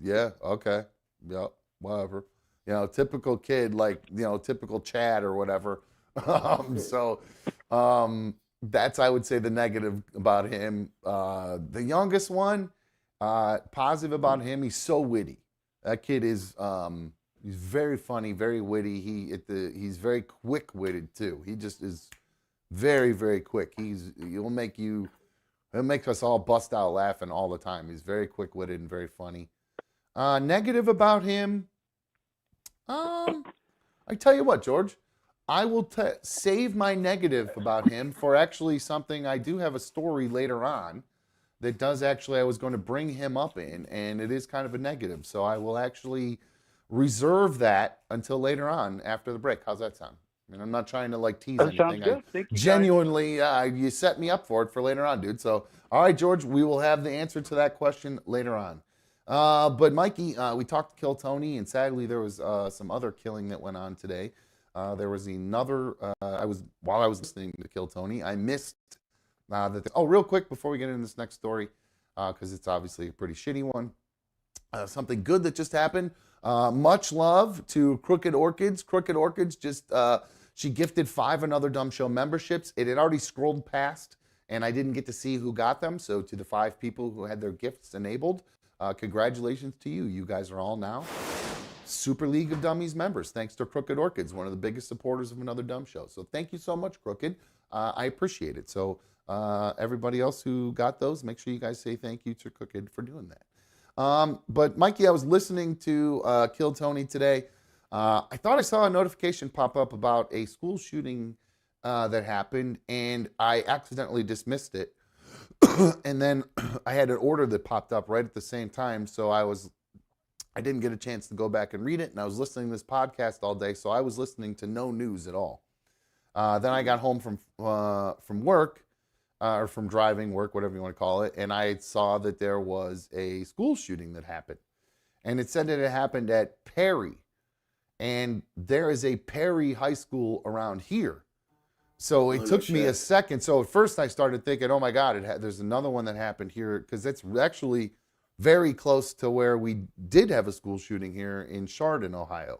Yeah, okay. Yeah, whatever. Typical kid, like, typical Chad or whatever. That's, I would say, the negative about him. The youngest one, positive about him, he's so witty. That kid is, he's very funny, very witty. He's very quick-witted too. He just is very, very quick. He'll make us all bust out laughing all the time. He's very quick-witted and very funny. Negative about him, I tell you what, George, I will save my negative about him for actually something. I do have a story later on that does actually, I was going to bring him up in, and it is kind of a negative. So I will actually reserve that until later on after the break. How's that sound? I mean, I'm not trying to like tease anything. Sounds good. Thank you, genuinely, you set me up for it for later on, dude. So, all right, George, we will have the answer to that question later on. But Mikey, we talked to Kill Tony, and sadly there was some other killing that went on today. There was another. While I was listening to Kill Tony, I missed that. Real quick before we get into this next story, because it's obviously a pretty shitty one. Something good that just happened. Much love to Crooked Orchids. Crooked Orchids just she gifted 5 Another Dumb Show memberships. It had already scrolled past, and I didn't get to see who got them. So to the 5 people who had their gifts enabled, congratulations to you. You guys are all now Super League of Dummies members, thanks to Crooked Orchids, one of the biggest supporters of Another Dumb Show. So thank you so much, Crooked. I appreciate it. So everybody else who got those, make sure you guys say thank you to Crooked for doing that. But Mikey, I was listening to Kill Tony today. I thought I saw a notification pop up about a school shooting that happened, and I accidentally dismissed it. And then I had an order that popped up right at the same time, so I didn't get a chance to go back and read it, and I was listening to this podcast all day, so I was listening to no news at all. Then I got home from work, or from driving, work, whatever you want to call it, and I saw that there was a school shooting that happened. And it said that it happened at Perry. And there is a Perry High School around here. So it took me a second. So at first I started thinking, oh my God, there's another one that happened here, because it's actually very close to where we did have a school shooting here in Chardon, Ohio,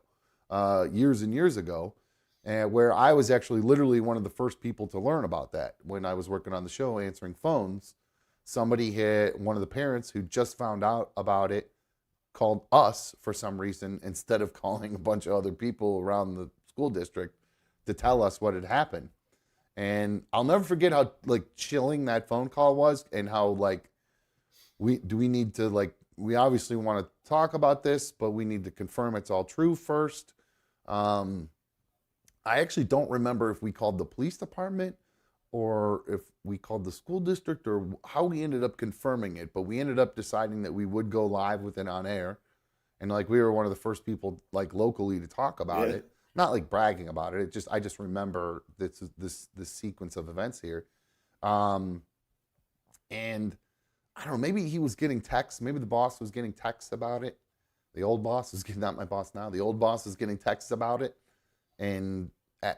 years and years ago, where I was actually literally one of the first people to learn about that. When I was working on the show answering phones, somebody hit one of the parents who just found out about it, called us for some reason instead of calling a bunch of other people around the school district to tell us what had happened. And I'll never forget how like chilling that phone call was, and how like we obviously want to talk about this, but we need to confirm it's all true first. I actually don't remember if we called the police department or if we called the school district or how we ended up confirming it, but we ended up deciding that we would go live with it on air. And like, we were one of the first people like locally to talk about it, not like bragging about it. I just remember this sequence of events here. And I don't know, maybe he was getting texts. Maybe the boss was getting texts about it. The old boss is getting, not my boss now. The old boss is getting texts about it. And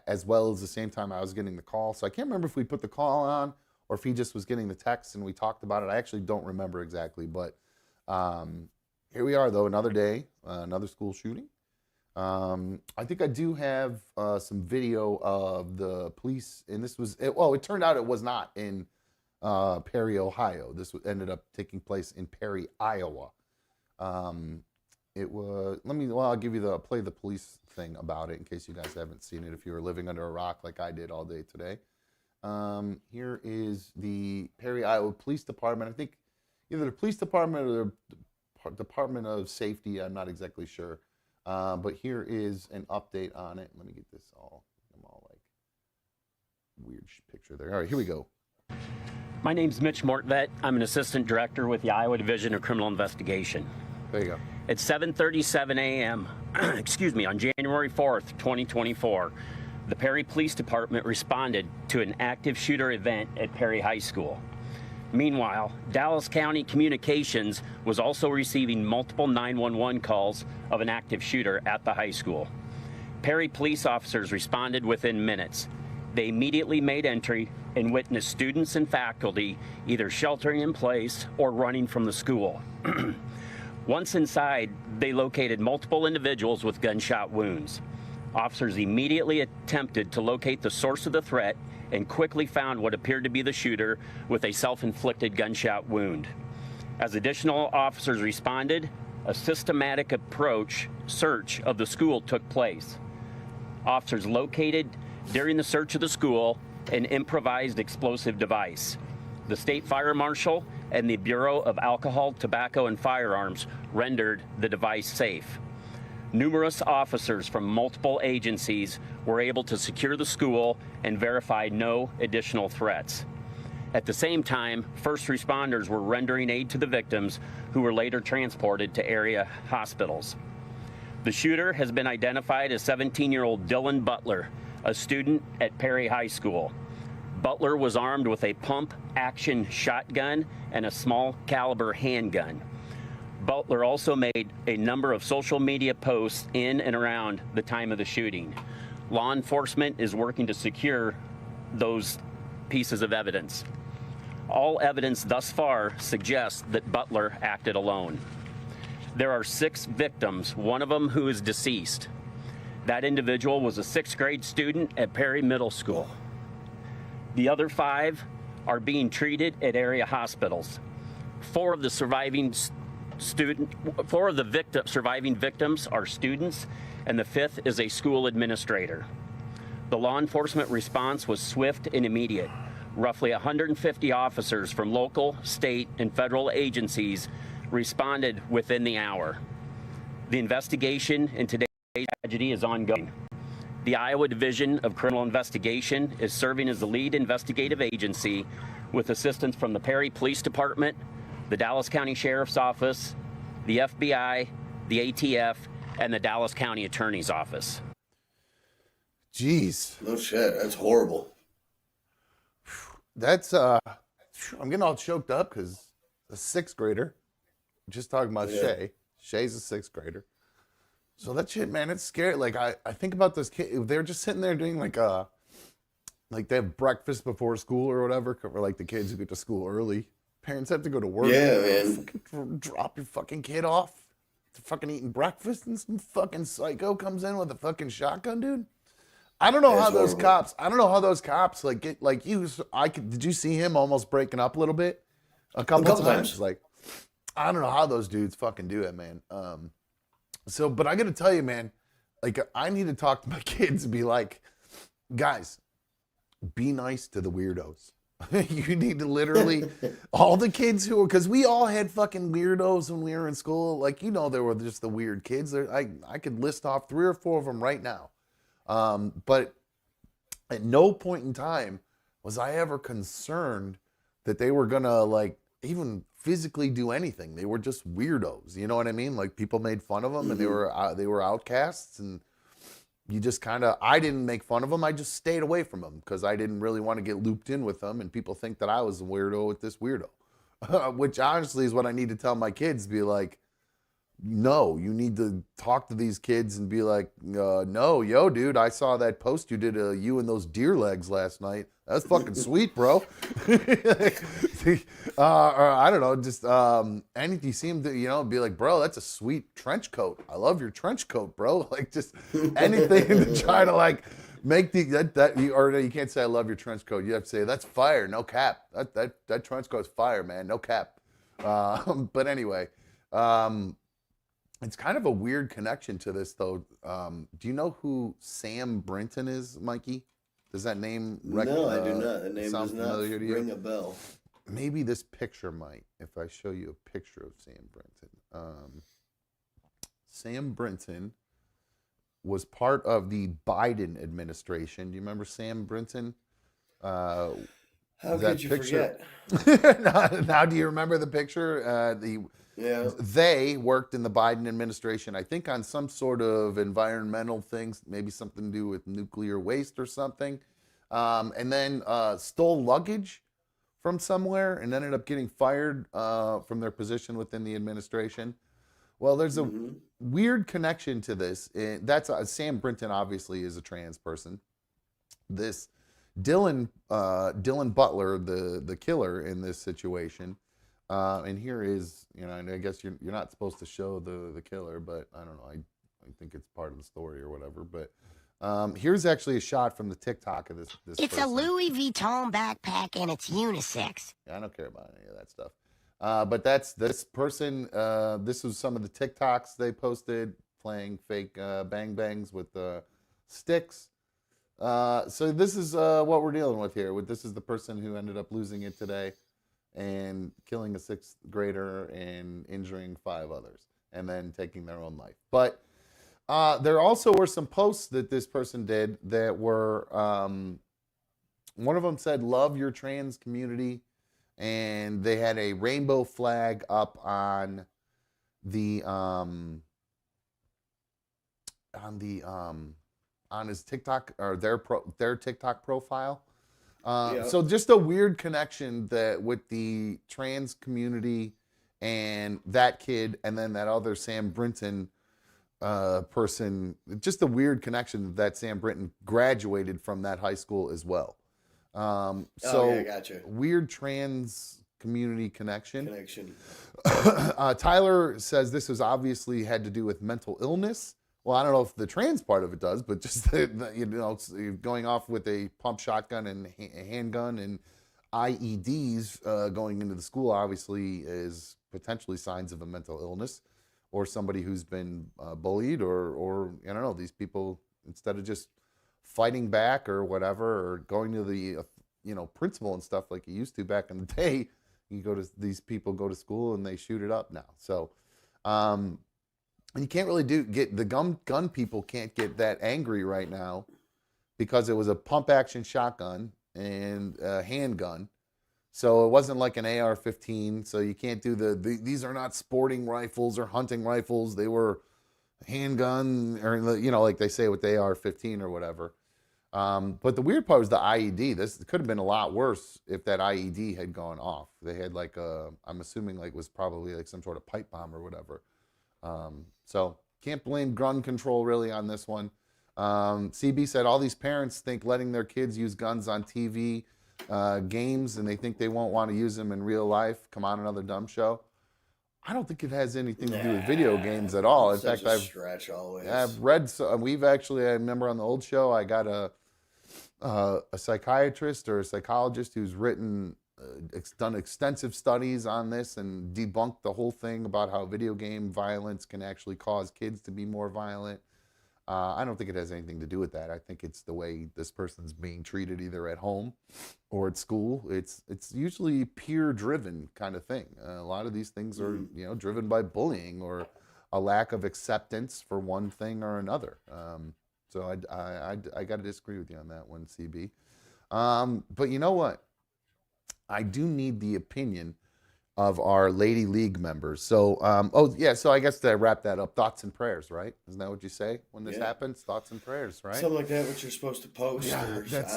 as well as the same time I was getting the call. So I can't remember if we put the call on or if he just was getting the text and we talked about it. I actually don't remember exactly, but here we are though, another day, another school shooting. I think I do have some video of the police, and this was, it turned out it was not in Perry, Ohio. This ended up taking place in Perry, Iowa. It was, I'll give you play the police thing about it in case you guys haven't seen it, if you were living under a rock like I did all day today. Here is the Perry, Iowa Police Department. I think either the police department or the Department of Safety, I'm not exactly sure. But here is an update on it. Let me get this I'm all like weird picture there. All right, here we go. My name's Mitch Mortvet. I'm an assistant director with the Iowa Division of Criminal Investigation. There you go. At 7:37 a.m., excuse me, on January 4th, 2024, the Perry Police Department responded to an active shooter event at Perry High School. Meanwhile, Dallas County Communications was also receiving multiple 911 calls of an active shooter at the high school. Perry police officers responded within minutes. They immediately made entry and witnessed students and faculty either sheltering in place or running from the school. Once inside, they located multiple individuals with gunshot wounds. Officers immediately attempted to locate the source of the threat and quickly found what appeared to be the shooter with a self-inflicted gunshot wound. As additional officers responded, a systematic search of the school took place. Officers located during the search of the school an improvised explosive device. The state fire marshal and the Bureau of Alcohol, Tobacco, and Firearms rendered the device safe. Numerous officers from multiple agencies were able to secure the school and verify no additional threats. At the same time, first responders were rendering aid to the victims, who were later transported to area hospitals. The shooter has been identified as 17-year-old Dylan Butler, a student at Perry High School. Butler was armed with a pump-action shotgun and a small caliber handgun. Butler also made a number of social media posts in and around the time of the shooting. Law enforcement is working to secure those pieces of evidence. All evidence thus far suggests that Butler acted alone. There are 6 victims, one of them who is deceased. That individual was a 6th grade student at Perry Middle School. The other 5 are being treated at area hospitals. 4 of the surviving victims are students, and the 5th is a school administrator. The law enforcement response was swift and immediate. Roughly 150 officers from local, state, and federal agencies responded within the hour. The investigation into today's tragedy is ongoing. The Iowa Division of Criminal Investigation is serving as the lead investigative agency with assistance from the Perry Police Department, the Dallas County Sheriff's Office, the FBI, the ATF, and the Dallas County Attorney's Office. Jeez. No shit. That's horrible. That's, I'm getting all choked up because a 6th grader, just talking about Shay. Shay's a 6th grader. So that shit, man, it's scary. Like, I think about those kids. They're just sitting there doing like they have breakfast before school or whatever, or like the kids who get to school early. Parents have to go to work. Yeah, man. Fucking drop your fucking kid off to fucking eating breakfast, and some fucking psycho comes in with a fucking shotgun, dude. I don't know how those cops like get like you. Did you see him almost breaking up a little bit? A couple times. Like, I don't know how those dudes fucking do it, man. But I got to tell you, man, like, I need to talk to my kids and be like, guys, be nice to the weirdos. You need to literally, all the kids who were, because we all had fucking weirdos when we were in school. Like, you know, there were just the weird kids. I could list off 3 or 4 of them right now. But at no point in time was I ever concerned that they were gonna like even physically do anything. They were just weirdos. You know what I mean? Like, people made fun of them, and they were outcasts, and you just kind of, I didn't make fun of them. I just stayed away from them because I didn't really want to get looped in with them, and people think that I was a weirdo with this weirdo, which honestly is what I need to tell my kids. Be like, no, you need to talk to these kids and be like, no, yo, dude, I saw that post you did of you and those deer legs last night. That's fucking sweet, bro. Or I don't know, just anything you see him do, you know, be like, bro, that's a sweet trench coat. I love your trench coat, bro. Like, just anything to try to like make you can't say I love your trench coat. You have to say that's fire, no cap. That trench coat's fire, man, no cap. But anyway, it's kind of a weird connection to this, though. Do you know who Sam Brinton is, Mikey? Does that name No, I do not. The name does not ring a bell. Maybe this picture might, if I show you a picture of Sam Brinton. Sam Brinton was part of the Biden administration. Do you remember Sam Brinton? How could you forget? Now, do you remember the picture? Yeah. They worked in the Biden administration, I think, on some sort of environmental things, maybe something to do with nuclear waste or something, and then stole luggage from somewhere and ended up getting fired from their position within the administration. Well, there's a weird connection to this. That's Sam Brinton obviously is a trans person. This Dylan Butler, the killer in this situation, and here is, you know, and I guess you're not supposed to show the killer, but I don't know. I think it's part of the story or whatever. But here's actually a shot from the TikTok of this. It's person. a Louis Vuitton backpack and it's unisex. I don't care about any of that stuff. But that's this person. This was some of the TikToks they posted playing fake bang bangs with sticks. So this is what we're dealing with here. This is the person who ended up losing it today and killing a 6th grader and injuring 5 others and then taking their own life. But there also were some posts that this person did that were, one of them said, "Love your trans community." And they had a rainbow flag up on the on his TikTok or their TikTok profile. So just a weird connection that with the trans community and that kid, and then that other Sam Brinton person. Just a weird connection that Sam Brinton graduated from that high school as well. Gotcha. Weird trans community connection. Tyler says this was obviously had to do with mental illness. Well, I don't know if the trans part of it does, but just going off with a pump shotgun and a handgun and IEDs going into the school obviously is potentially signs of a mental illness or somebody who's been bullied or I don't know, these people, instead of just fighting back or whatever, or going to the principal and stuff like you used to back in the day, these people go to school and they shoot it up now. So you can't really get the gun people can't get that angry right now because it was a pump action shotgun and a handgun. So it wasn't like an AR-15. So you can't do these are not sporting rifles or hunting rifles. They were handgun, or like they say with the AR-15 or whatever. But the weird part was the IED. This could have been a lot worse if that IED had gone off. They had I'm assuming was probably some sort of pipe bomb or whatever. So can't blame gun control really on this one. CB said all these parents think letting their kids use guns on TV, games, and they think they won't want to use them in real life. Come on, another dumb show. I don't think it has anything to do with video games at all. In fact, I've read. We've actually. I remember on the old show, I got a psychiatrist or a psychologist who's done extensive studies on this and debunked the whole thing about how video game violence can actually cause kids to be more violent. I don't think it has anything to do with that. I think it's the way this person's being treated either at home or at school. It's usually peer-driven kind of thing. A lot of these things are driven by bullying or a lack of acceptance for one thing or another. So I got to disagree with you on that one, CB. But you know what? I do need the opinion of our Lady League members. So, so I guess to wrap that up, thoughts and prayers, right? Isn't that what you say when this happens? Thoughts and prayers, right? Something like that, what you're supposed to post. Yeah, I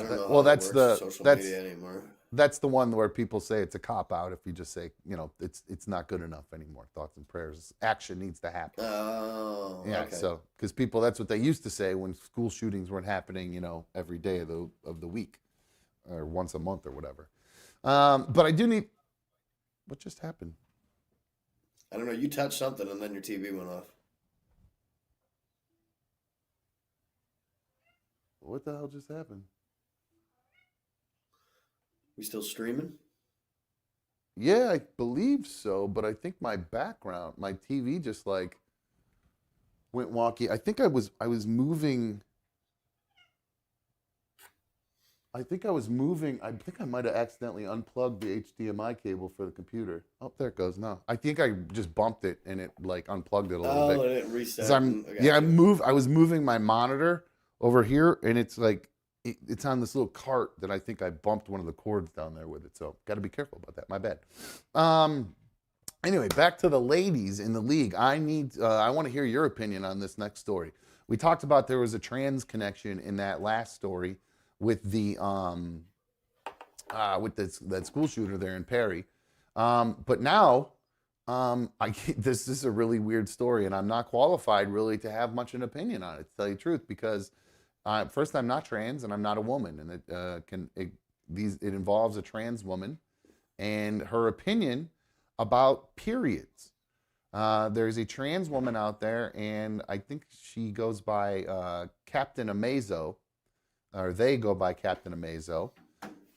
don't know. Well, that's social media anymore. That's the one where people say it's a cop out if you just say, it's not good enough anymore. Thoughts and prayers. Action needs to happen. Oh, yeah. Okay. So, because people, that's what they used to say when school shootings weren't happening, every day of the week, or once a month or whatever. But I do need. What just happened? I don't know. You touched something and then your TV went off. What the hell just happened? We still streaming? Yeah, I believe so, but I think my TV just went wonky. I think I was moving. I think I might have accidentally unplugged the HDMI cable for the computer. Oh, there it goes. No, I think I just bumped it and it unplugged it a little bit. Oh, and it reset. I was moving my monitor over here, and it's it's on this little cart that I think I bumped one of the cords down there with it. So got to be careful about that. My bad. Anyway, back to the ladies in the league. I want to hear your opinion on this next story. We talked about there was a trans connection in that last story with the with that school shooter there in Perry. But now, this is a really weird story, and I'm not qualified really to have much an opinion on it, to tell you the truth, because first, I'm not trans and I'm not a woman, and it involves a trans woman and her opinion about periods. There's a trans woman out there, and I think she goes by Captain Amazo, or they go by Captain Amazo.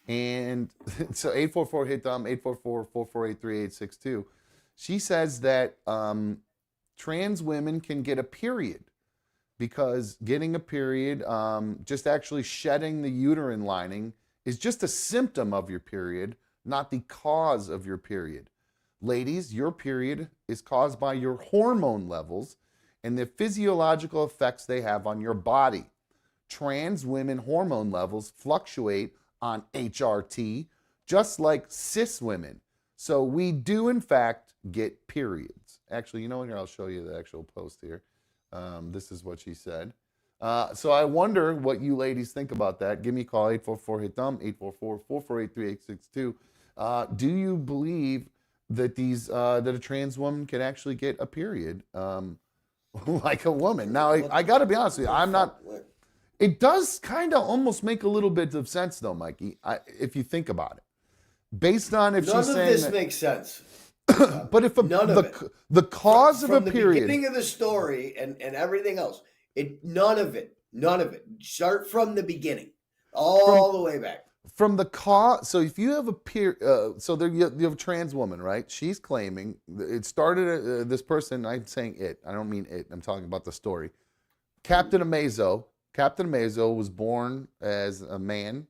And so 844-HIT-DUM, 844-448-3862. She says that trans women can get a period because getting a period, just actually shedding the uterine lining, is just a symptom of your period, not the cause of your period. Ladies, your period is caused by your hormone levels and the physiological effects they have on your body. Trans women hormone levels fluctuate on HRT, just like cis women. So we do, in fact, get periods. Actually, you know what? Here, I'll show you the actual post here. This is what she said. So I wonder what you ladies think about that. Give me a call, 844-HIT-DUM, 844-448-3862. Do you believe that that a trans woman can actually get a period like a woman? Now, I got to be honest with you. I'm not... It does kind of almost make a little bit of sense, though, Mikey, if you think about it. Based on if she's saying none of this makes sense. But if the cause of a period, from the beginning of the story and everything else, none of it. Start from the beginning, all the way back. From the cause. So if you have a so there you have a trans woman, right? She's claiming it started. This person, I'm saying it. I don't mean it. I'm talking about the story. Captain Amazo. Captain Amazo was born as a man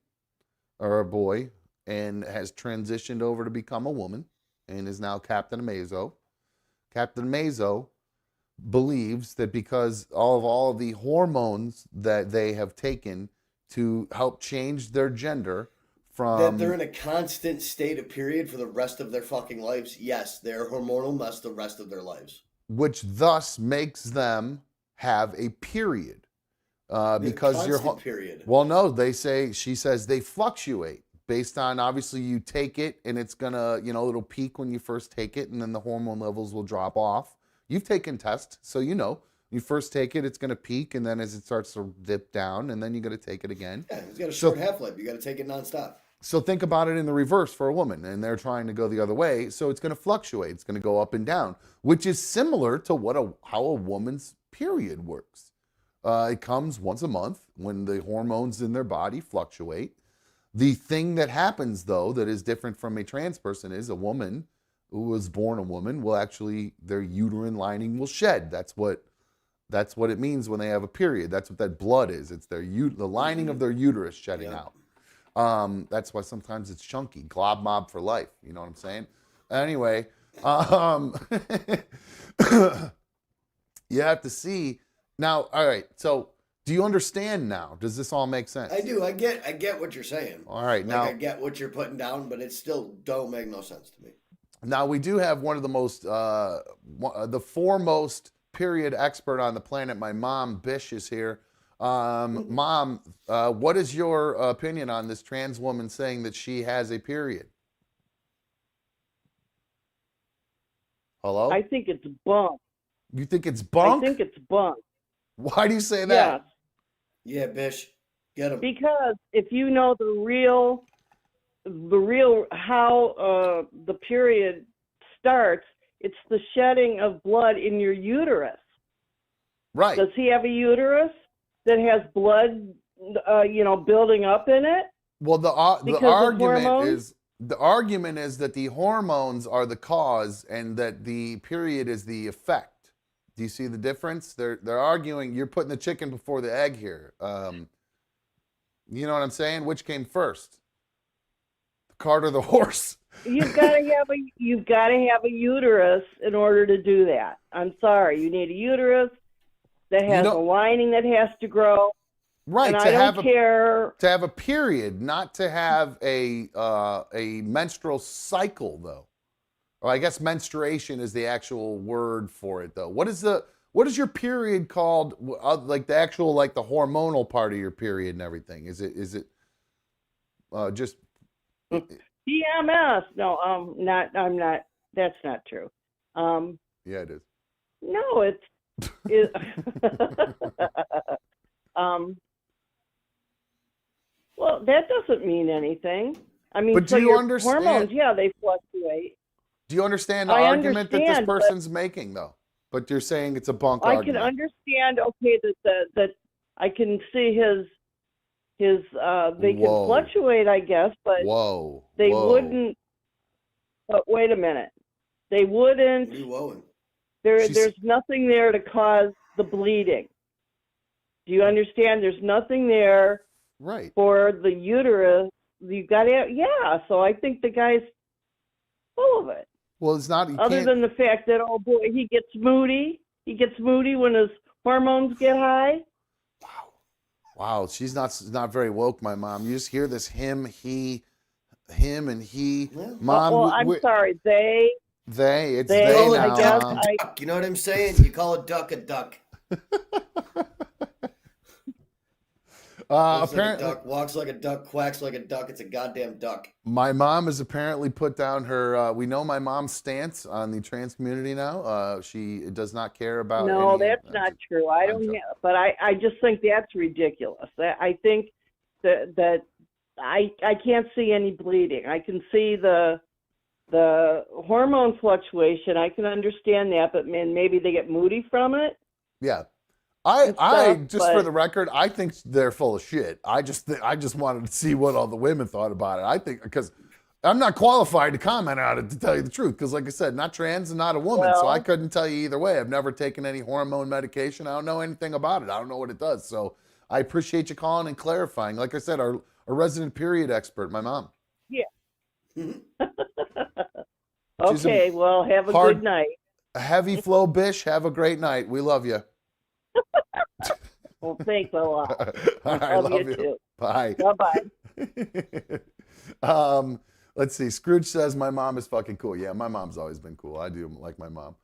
or a boy and has transitioned over to become a woman and is now Captain Amazo. Captain Amazo believes that because of all the hormones that they have taken to help change their gender from... That they're in a constant state of period for the rest of their fucking lives. Yes, they're hormonal mess the rest of their lives. Which thus makes them have a period. Because you're period. Well, no, she says they fluctuate based on, obviously you take it and it's gonna, it'll peak when you first take it and then the hormone levels will drop off. You've taken tests, so you first take it, it's gonna peak, and then as it starts to dip down, and then you gotta take it again. Yeah, it's got a short half-life. You gotta take it nonstop. So think about it in the reverse for a woman, and they're trying to go the other way, so it's gonna fluctuate, it's gonna go up and down, which is similar to how a woman's period works. It comes once a month when the hormones in their body fluctuate. The thing that happens, though, that is different from a trans person is a woman who was born a woman will actually, their uterine lining will shed. That's what it means when they have a period. That's what that blood is. It's the lining of their uterus shedding out. That's why sometimes it's chunky. Glob mob for life. You know what I'm saying? Anyway, you have to see... Now, all right, so do you understand now? Does this all make sense? I do. I get what you're saying. All right, now I get what you're putting down, but it still don't make no sense to me. Now, we do have one of the most, the foremost period expert on the planet. My mom, Bish, is here. Mom, what is your opinion on this trans woman saying that she has a period? Hello? I think it's bunk. You think it's bunk? I think it's bunk. Why do you say that? Yes. Yeah, Bish, get him. Because if you know the real how the period starts, it's the shedding of blood in your uterus. Right. Does he have a uterus that has blood, building up in it? Well, the argument is that the hormones are the cause and that the period is the effect. Do you see the difference? They're arguing, you're putting the chicken before the egg here. You know what I'm saying? Which came first? The cart or the horse? You've got to have a uterus in order to do that. I'm sorry. You need a uterus that has a lining that has to grow. Right. And to have a period, not to have a menstrual cycle, though. Or I guess menstruation is the actual word for it, though. What is your period called? Like the actual, like the hormonal part of your period and everything. Is it just PMS. No, not. I'm not. That's not true. Yeah, it is. No, it. Well, that doesn't mean anything. I mean, But so do you your understand? hormones, yeah, they fluctuate. Do you understand the I argument that this understand, but person's making, though? But you're saying it's a bunk I argument. can understand. Okay, that I can see his they can Whoa. fluctuate, I guess, but Whoa. they Whoa. wouldn't. But wait a minute, they wouldn't. What are you wowing? There's nothing there to cause the bleeding. Do you understand? There's nothing there Right. for the uterus. You got to, yeah. So I think the guy's full of it. Well, it's not. Other than the fact that, oh boy, he gets moody. He gets moody when his hormones get high. Wow, she's not very woke, my mom. You just hear this him, and he. Yeah. Mom, Well, I'm sorry. They. It's They, they Call I now. a guess duck Mom. a duck. You know what I'm saying? You call a duck a duck. Looks Apparently, like a duck, walks like a duck, quacks like a duck. It's a goddamn duck. my mom has apparently put down her. We know my mom's stance on the trans community now. She does not care about. No, any, that's not true. I don't. But I just think that's ridiculous. I think that I can't see any bleeding. I can see the hormone fluctuation. I can understand that, but man, maybe they get moody from it. Yeah. and I stuff, just for but- the record, I think they're full of shit. I just wanted to see what all the women thought about it. I think because I'm not qualified to comment on it, to tell you the truth, because like I said, not trans and not a woman, so I Well- couldn't tell you either way. I've never taken any hormone medication. I don't know anything about it. I don't know what it does. So I appreciate you calling and clarifying. Like I said, our resident period expert, my mom. Yeah. She's Okay. Well, have a hard- good night. A heavy flow bish. Have a great night. We love you. Well, thanks a lot. All right, Love love you too. Bye. Bye-bye. Let's see. Scrooge says my mom is fucking cool. Yeah, my mom's always been cool. I do like my mom.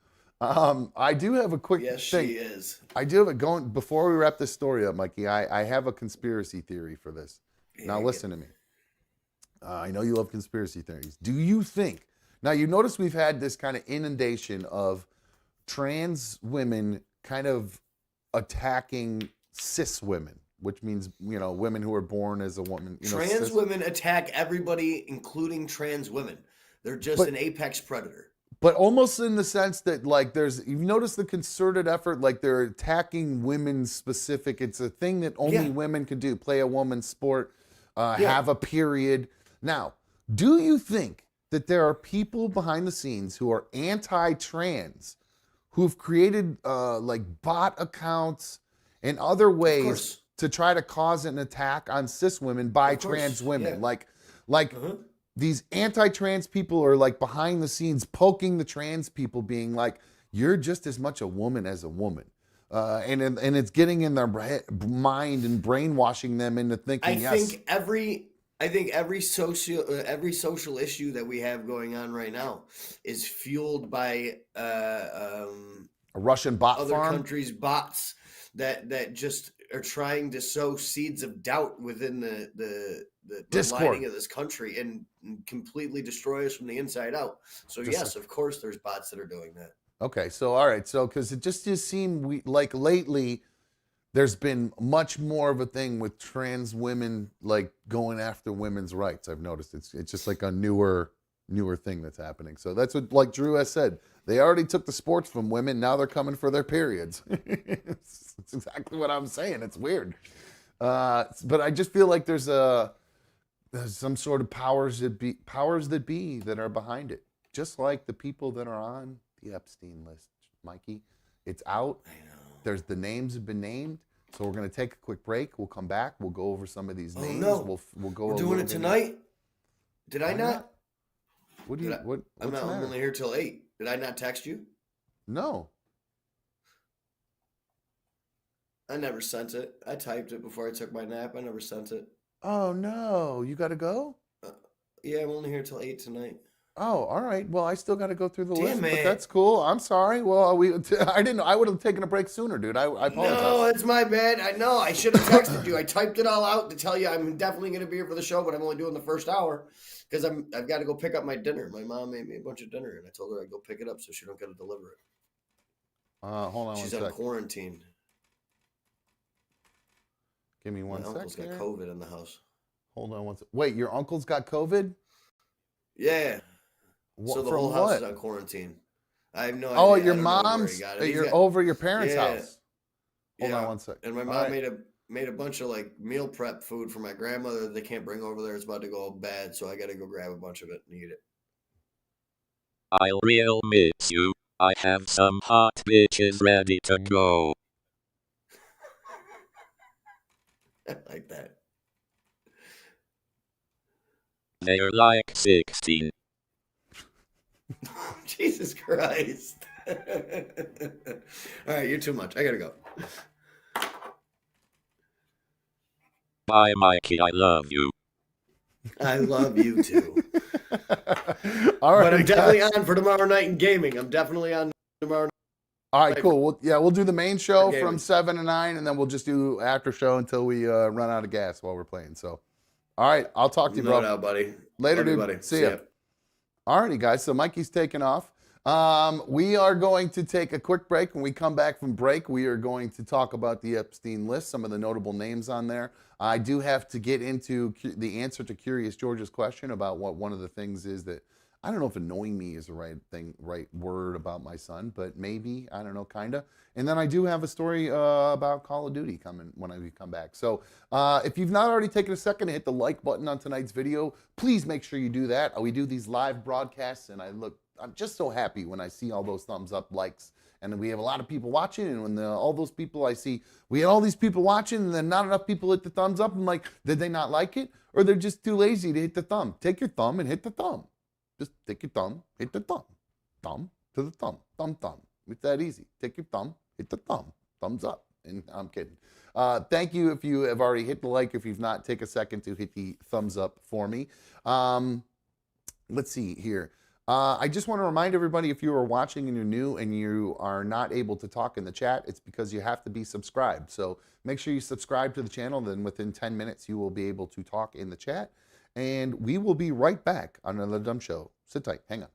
I do have a quick Yes, thing. she is. I do have a going before we wrap this story up, Mikey. I have a conspiracy theory for this. Now listen to me. I know you love conspiracy theories. Do you think? Now you notice we've had this kind of inundation of trans women kind of attacking cis women, which means, you know, women who are born as a woman. You know, Trans cis. women attack everybody, including trans women. They're just an apex predator. But almost in the sense that, like, you've noticed the concerted effort, like they're attacking women specific. It's a thing that only women can do, play a woman's sport, have a period. Now, do you think that there are people behind the scenes who are anti-trans, who've created like bot accounts and other ways to try to cause an attack on cis women by trans women? Like these anti-trans people are like behind the scenes poking the trans people, being like, you're just as much a woman as a woman. And it's getting in their mind and brainwashing them into thinking, I think every social issue that we have going on right now is fueled by a Russian bot other farm? countries' bots that just are trying to sow seeds of doubt within the lining of this country and completely destroy us from the inside out. So yes, of course, there's bots that are doing that. Okay, so all right, so because it just seemed like lately there's been much more of a thing with trans women like going after women's rights. I've noticed it's just like a newer thing that's happening. So that's what, like Drew has said, they already took the sports from women. Now they're coming for their periods. It's exactly what I'm saying. It's weird, but I just feel like there's some sort of powers that be that are behind it, just like the people that are on the Epstein list, Mikey. It's out. I know. The names have been named. So we're going to take a quick break. We'll come back. We'll go over some of these names. No. We'll go. We're doing it tonight. Did I not? What do you? What's I'm the matter? only here till 8. Did I not text you? No. I never sent it. I typed it before I took my nap. I never sent it. Oh no! You got to go. Yeah, I'm only here till 8 tonight. Oh, all right. Well, I still got to go through the list, but it. that's cool. I'm sorry. Well, I didn't know. I would have taken a break sooner, dude. I apologize. No, it's my bad. I know. I should have texted you. I typed it all out to tell you I'm definitely going to be here for the show, but I'm only doing the first hour because I've got to go pick up my dinner. My mom made me a bunch of dinner, and I told her I'd go pick it up so she don't got to deliver it. Hold on She's one on sec. quarantine. Give me one My uncle's sec got here. COVID in the house. Hold on one sec. Wait, your uncle's got COVID? Yeah. So the From whole house what? is on quarantine. I have no idea. Oh, I your don't know where he mom's. got it. You're over your parents' Yeah. house. Hold on one sec. And my All mom right. made a bunch of like meal prep food for my grandmother that they can't bring over there. It's about to go all bad, so I got to go grab a bunch of it and eat it. I'll real miss you. I have some hot bitches ready to go. I like that. They're like 16. Jesus Christ. All right, you're too much. I gotta go. Bye, Mikey. I love you. I love you too. All right, But I'm definitely guys. on for tomorrow night in gaming. I'm definitely on tomorrow night. All right, cool. We'll do the main show Okay. from 7 to 9, and then we'll just do after show until we run out of gas while we're playing. So, all right, I'll talk to you, No bro. doubt, buddy. Later, Love you, dude. buddy. See ya. All righty, guys. So Mikey's taking off. We are going to take a quick break. When we come back from break, we are going to talk about the Epstein list, some of the notable names on there. I do have to get into the answer to Curious George's question about what one of the things is that I don't know if annoying me is the right word about my son, but maybe, I don't know, kind of. And then I do have a story about Call of Duty coming when we come back. So if you've not already taken a second to hit the like button on tonight's video, please make sure you do that. We do these live broadcasts, and I'm just so happy when I see all those thumbs up, likes, and we have a lot of people watching. And when all those people I see, we had all these people watching, and then not enough people hit the thumbs up. I'm like, did they not like it? Or they're just too lazy to hit the thumb? Take your thumb and hit the thumb. Just take your thumb, hit the thumb. Thumb to the thumb. Thumb. It's that easy. Take your thumb, hit the thumb. Thumbs up. And I'm kidding. Thank you if you have already hit the like. If you've not, take a second to hit the thumbs up for me. Let's see here. I just want to remind everybody, if you are watching and you're new and you are not able to talk in the chat, it's because you have to be subscribed. So make sure you subscribe to the channel. Then within 10 minutes, you will be able to talk in the chat. And we will be right back on another Dumb Show. Sit tight. Hang on.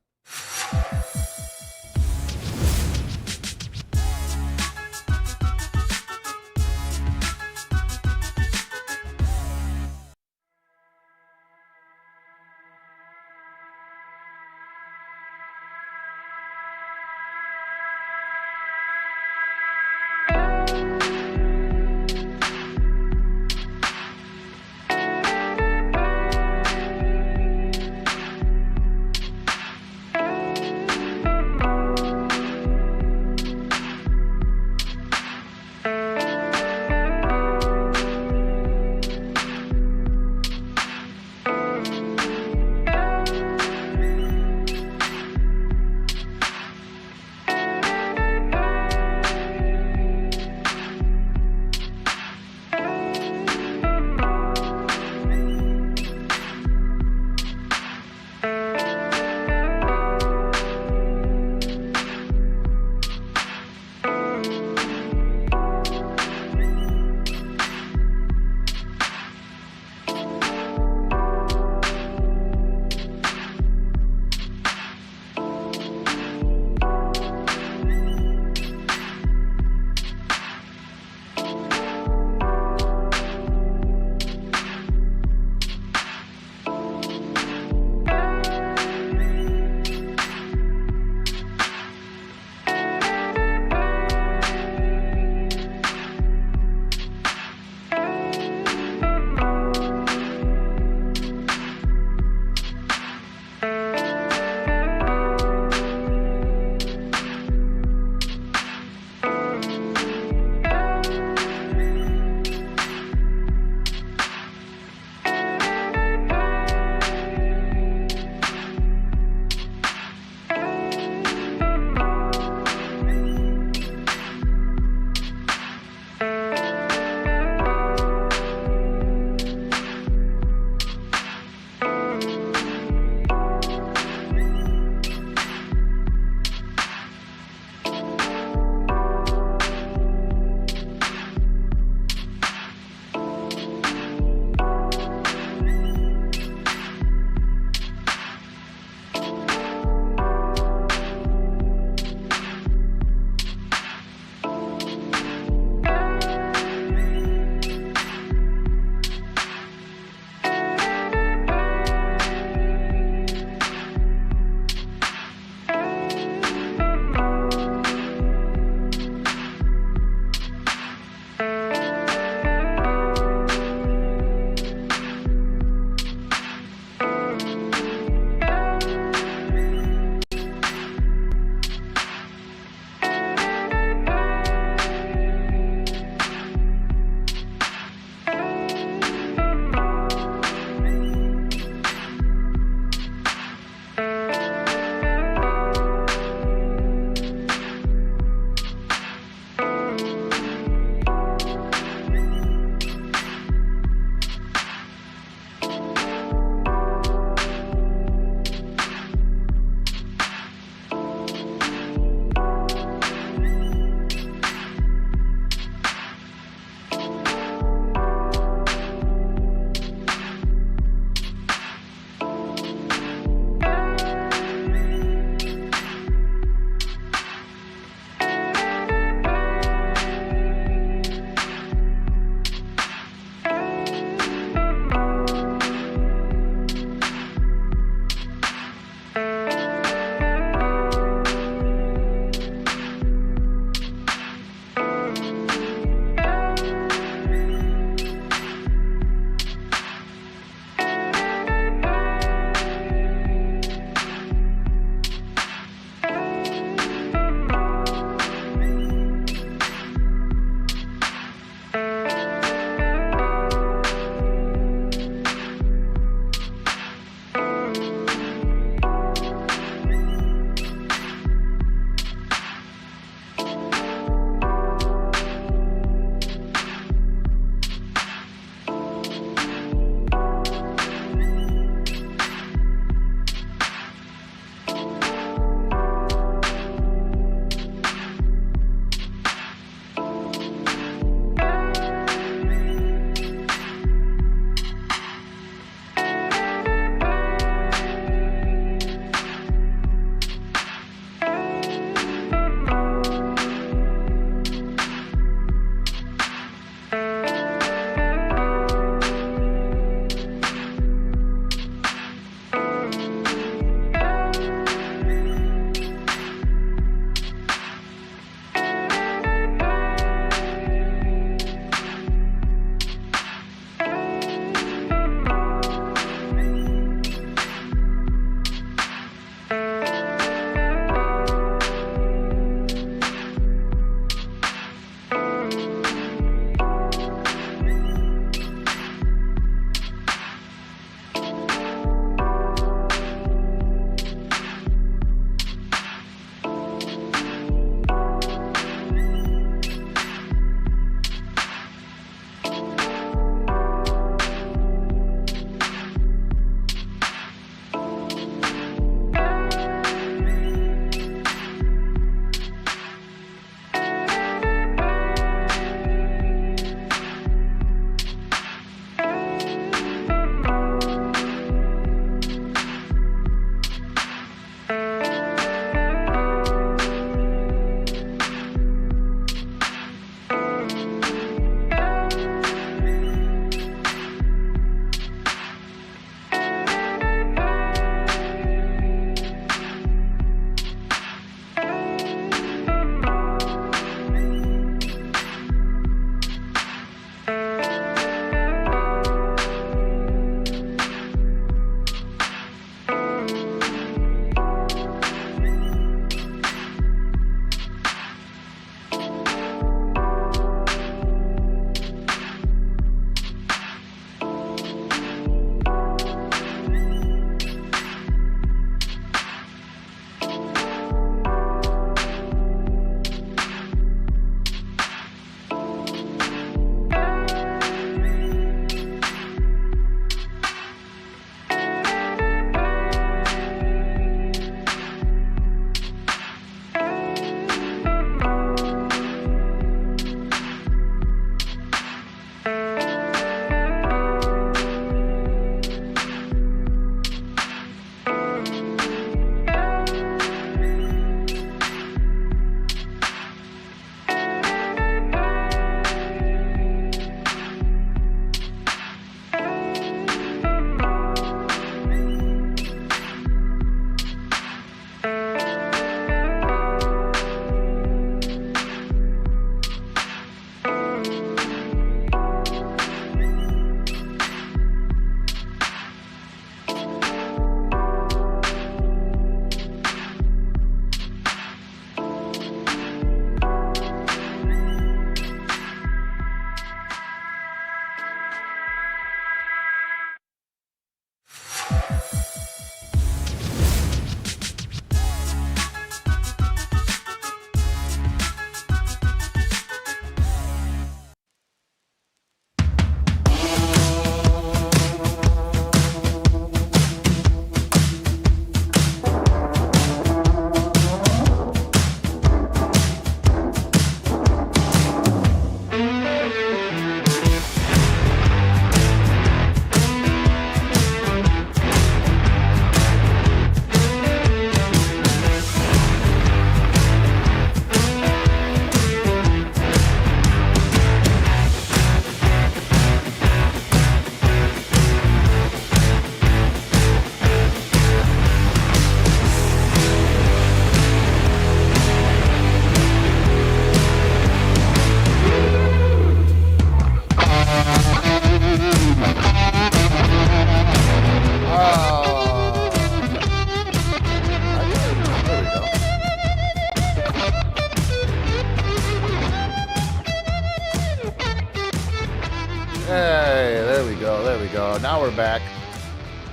Hey, there we go. There we go. Now we're back.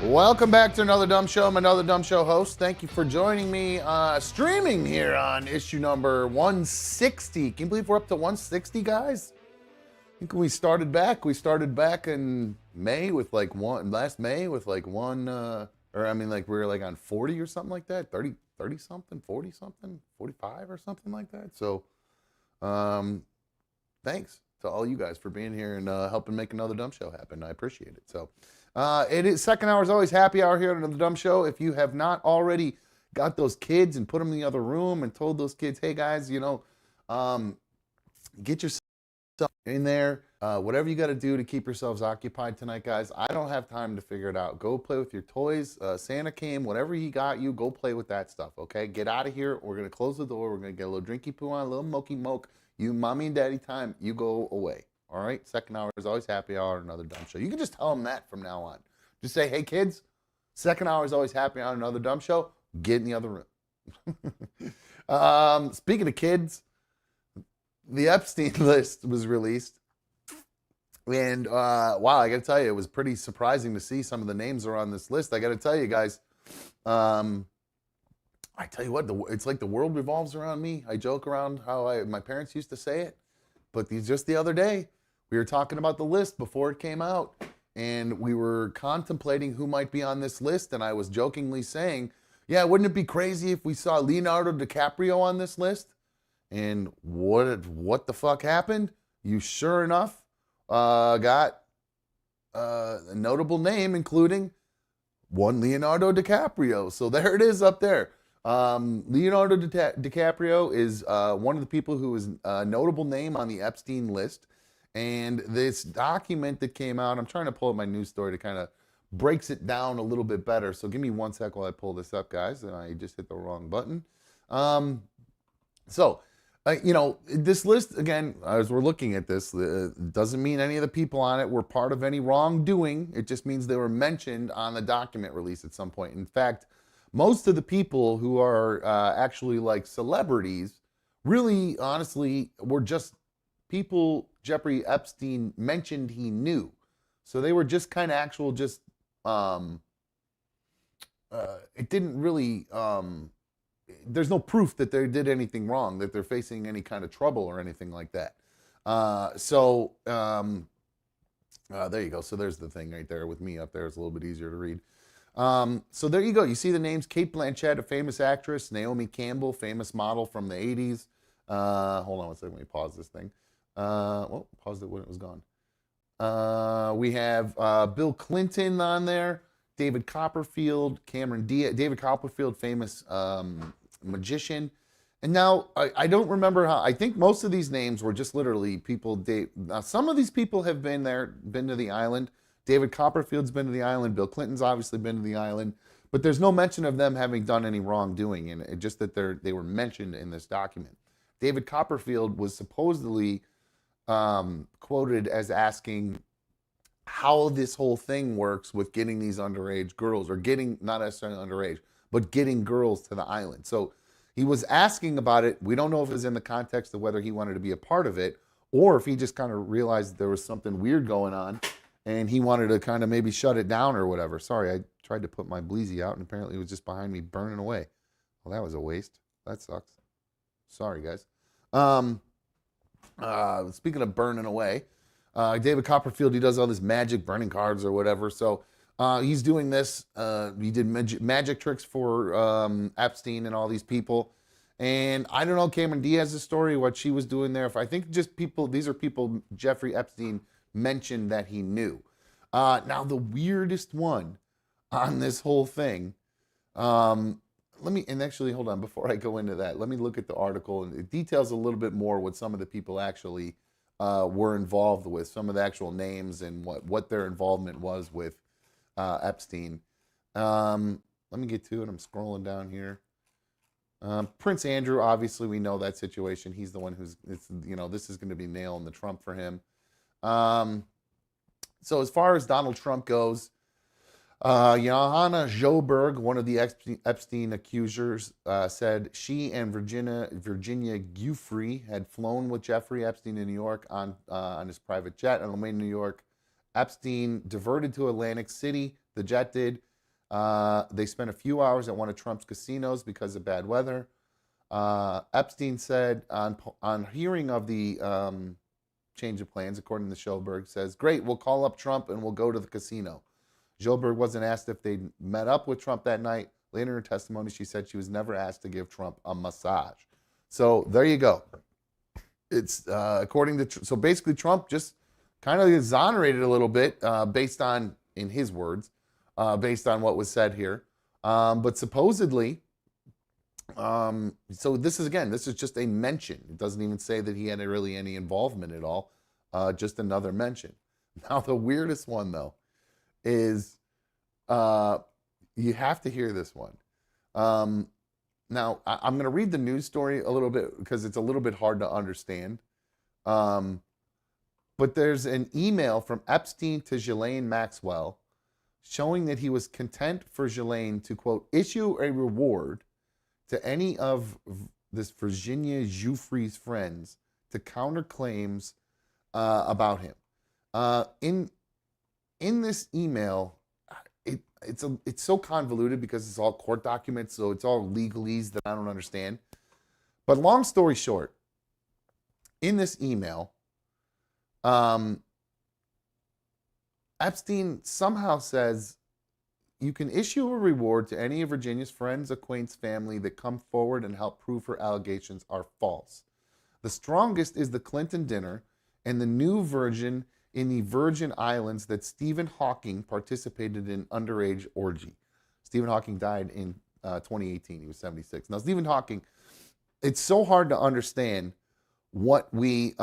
Welcome back to Another Dumb Show. I'm Another Dumb Show host. Thank you for joining me streaming here on issue number 160. Can you believe we're up to 160, guys? I think we started back in May with like last May with like one, or I mean like we were like on 40 or something like that, 30 something, 40 something, 45 or something like that. So thanks to all you guys for being here and helping make Another Dumb Show happen. I appreciate it. So it is second hour is always happy hour here at Another Dumb Show. If you have not already got those kids and put them in the other room and told those kids, hey guys, you know, get yourself in there. Whatever you got to do to keep yourselves occupied tonight, guys. I don't have time to figure it out. Go play with your toys. Santa came, whatever he got you, go play with that stuff, okay? Get out of here. We're going to close the door. We're going to get a little drinky poo on, a little mokey moke. You mommy and daddy time, you go away, all right? Second hour is always happy hour, Another Dumb Show. You can just tell them that from now on. Just say, hey, kids, second hour is always happy hour, Another Dumb Show. Get in the other room. Speaking of kids, the Epstein list was released. And wow, I got to tell you, it was pretty surprising to see some of the names are on this list. I got to tell you guys, I tell you what, it's like the world revolves around me. I joke around how my parents used to say it, but just the other day, we were talking about the list before it came out, and we were contemplating who might be on this list, and I was jokingly saying, yeah, wouldn't it be crazy if we saw Leonardo DiCaprio on this list? And what the fuck happened? You sure enough got a notable name, including one Leonardo DiCaprio. So there it is up there. Leonardo DiCaprio is one of the people who is a notable name on the Epstein list. And this document that came out, I'm trying to pull up my news story to kind of breaks it down a little bit better. So give me 1 sec while I pull this up, guys. And I just hit the wrong button. You know, this list, again, as we're looking at this, doesn't mean any of the people on it were part of any wrongdoing. It just means they were mentioned on the document release at some point. In fact, most of the people who are actually like celebrities really, honestly, were just people Jeffrey Epstein mentioned he knew. So they were just kind of actual, just, it didn't really, there's no proof that they did anything wrong, that they're facing any kind of trouble or anything like that. There you go. So there's the thing right there with me up there. It's a little bit easier to read. So there you go. You see the names: Kate Blanchett, a famous actress; Naomi Campbell, famous model from the 80s. Hold on 1 second. Let me pause this thing. Well, paused it when it was gone. We have Bill Clinton on there, David Copperfield, Cameron Diaz. David Copperfield, famous magician. And now, I don't remember how, I think most of these names were just literally people, now some of these people have been there, been to the island. David Copperfield's been to the island. Bill Clinton's obviously been to the island. But there's no mention of them having done any wrongdoing in it, just that they were mentioned in this document. David Copperfield was supposedly quoted as asking how this whole thing works with getting these underage girls, or getting, not necessarily underage, but getting girls to the island. So he was asking about it. We don't know if it was in the context of whether he wanted to be a part of it, or if he just kind of realized there was something weird going on and he wanted to kind of maybe shut it down or whatever. Sorry, I tried to put my Bleezy out, and apparently it was just behind me burning away. Well, that was a waste. That sucks. Sorry, guys. Speaking of burning away, David Copperfield, he does all this magic burning cards or whatever. So he's doing this. He did magic tricks for Epstein and all these people. And I don't know Cameron Diaz's story, what she was doing there. If I think just people, these are people Jeffrey Epstein mentioned that he knew. Now the weirdest one on this whole thing, actually hold on, before I go into that, let me look at the article, and it details a little bit more what some of the people actually were involved with, some of the actual names and what their involvement was with Epstein. Let me get to it. I'm scrolling down here. Prince Andrew, obviously we know that situation. He's the one who's, this is going to be nailing the Trump for him. So as far as Donald Trump goes, Johanna Joberg, one of the Epstein accusers, said she and Virginia Giuffre had flown with Jeffrey Epstein in New York on his private jet on the way to New York. Epstein diverted to Atlantic City. The jet did. They spent a few hours at one of Trump's casinos because of bad weather. Epstein said on hearing of the change of plans, according to Joberg, says, "Great, we'll call up Trump and we'll go to the casino." Joberg wasn't asked if they met up with Trump that night. Later in her testimony, she said she was never asked to give Trump a massage. So there you go. It's according to, so basically Trump just kind of exonerated a little bit based on, in his words, based on what was said here. But supposedly, so this is just a mention. It doesn't even say that he had really any involvement at all. Just another mention. Now, the weirdest one, though, is you have to hear this one. Now, I'm going to read the news story a little bit because it's a little bit hard to understand. But there's an email from Epstein to Ghislaine Maxwell showing that he was content for Ghislaine to, quote, issue a reward to any of this Virginia Giuffre's friends to counter claims about him. In this email, it's so convoluted because it's all court documents, so it's all legalese that I don't understand. But long story short, in this email, Epstein somehow says you can issue a reward to any of Virginia's friends, acquaintance, family that come forward and help prove her allegations are false. The strongest is the Clinton dinner and the new Virgin in the Virgin Islands that Stephen Hawking participated in underage orgy. Stephen Hawking died in 2018. He was 76. Now, Stephen Hawking, it's so hard to understand what we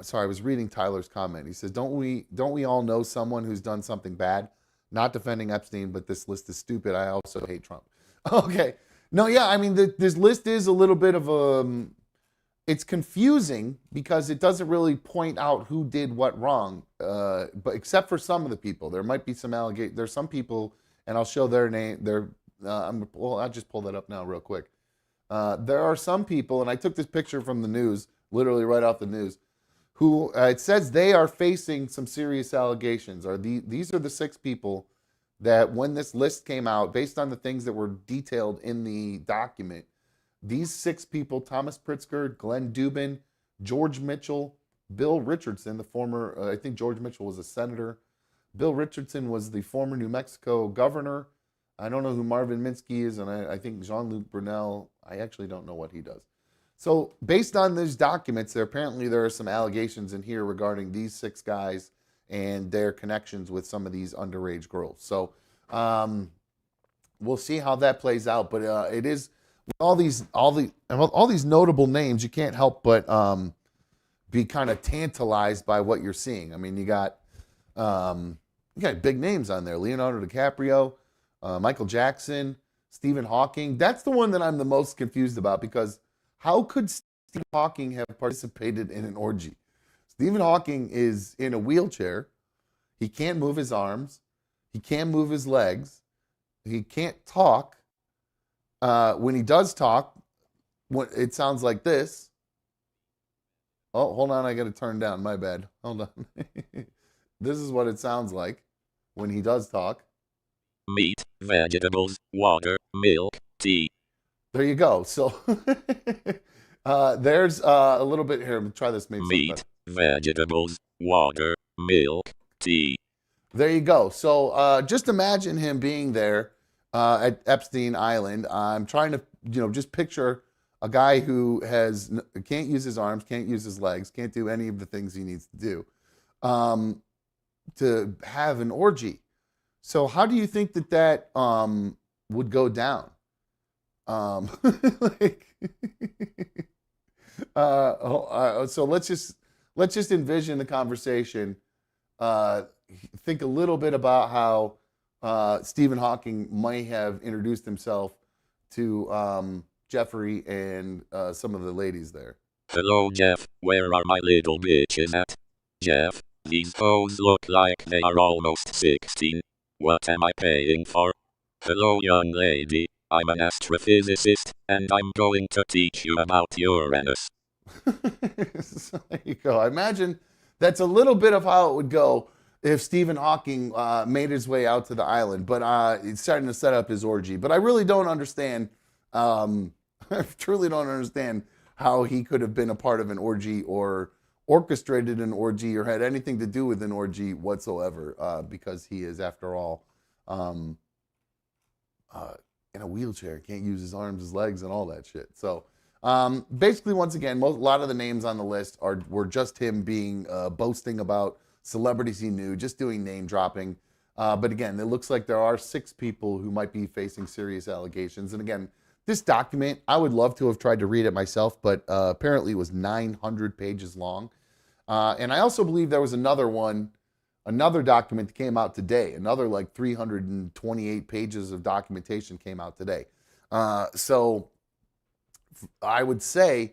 sorry, I was reading Tyler's comment. He says, don't we all know someone who's done something bad? Not defending Epstein, but this list is stupid. I also hate Trump. Okay. No, yeah, I mean, this list is a little bit of it's confusing because it doesn't really point out who did what wrong, but except for some of the people. There might be some allegations. There's some people, and I'll show their name. I'll just pull that up now real quick. There are some people, and I took this picture from the news, literally right off the news, who it says they are facing some serious allegations. These are the 6 people that when this list came out, based on the things that were detailed in the document, these 6 people, Thomas Pritzker, Glenn Dubin, George Mitchell, Bill Richardson, the former, I think George Mitchell was a senator. Bill Richardson was the former New Mexico governor. I don't know who Marvin Minsky is, and I think Jean-Luc Brunel, I actually don't know what he does. So based on these documents, there are some allegations in here regarding these 6 guys and their connections with some of these underage girls. So we'll see how that plays out. But it is all these notable names, you can't help but be kind of tantalized by what you're seeing. I mean, you got big names on there: Leonardo DiCaprio, Michael Jackson, Stephen Hawking. That's the one that I'm the most confused about, because how could Stephen Hawking have participated in an orgy? Stephen Hawking is in a wheelchair. He can't move his arms. He can't move his legs. He can't talk. When he does talk, it sounds like this. Oh, hold on. I got to turn down. My bad. Hold on. This is what it sounds like when he does talk. Meat, vegetables, water, milk, tea. There you go. So there's a little bit here. Let me try this. Maybe Meat, vegetables, water, milk, tea. There you go. So just imagine him being there at Epstein Island. I'm trying to, just picture a guy who can't use his arms, can't use his legs, can't do any of the things he needs to do to have an orgy. So how do you think that would go down? So let's just envision the conversation. Think a little bit about how Stephen Hawking might have introduced himself to Jeffrey and some of the ladies there. Hello, Jeff. Where are my little bitches at? Jeff, these hoes look like they are almost 16. What am I paying for? Hello, young lady. I'm an astrophysicist, and I'm going to teach you about Uranus. So there you go. I imagine that's a little bit of how it would go if Stephen Hawking made his way out to the island. But he's starting to set up his orgy. But I really don't understand. I truly don't understand how he could have been a part of an orgy or orchestrated an orgy or had anything to do with an orgy whatsoever, because he is, after all, in a wheelchair, can't use his arms, his legs, and all that shit. So basically, once again, a lot of the names on the list were just him being boasting about celebrities he knew, just doing name dropping. But again, it looks like there are 6 people who might be facing serious allegations. And again, this document, I would love to have tried to read it myself, but apparently it was 900 pages long. And I also believe there was another document that came out today. Another like 328 pages of documentation came out today. So I would say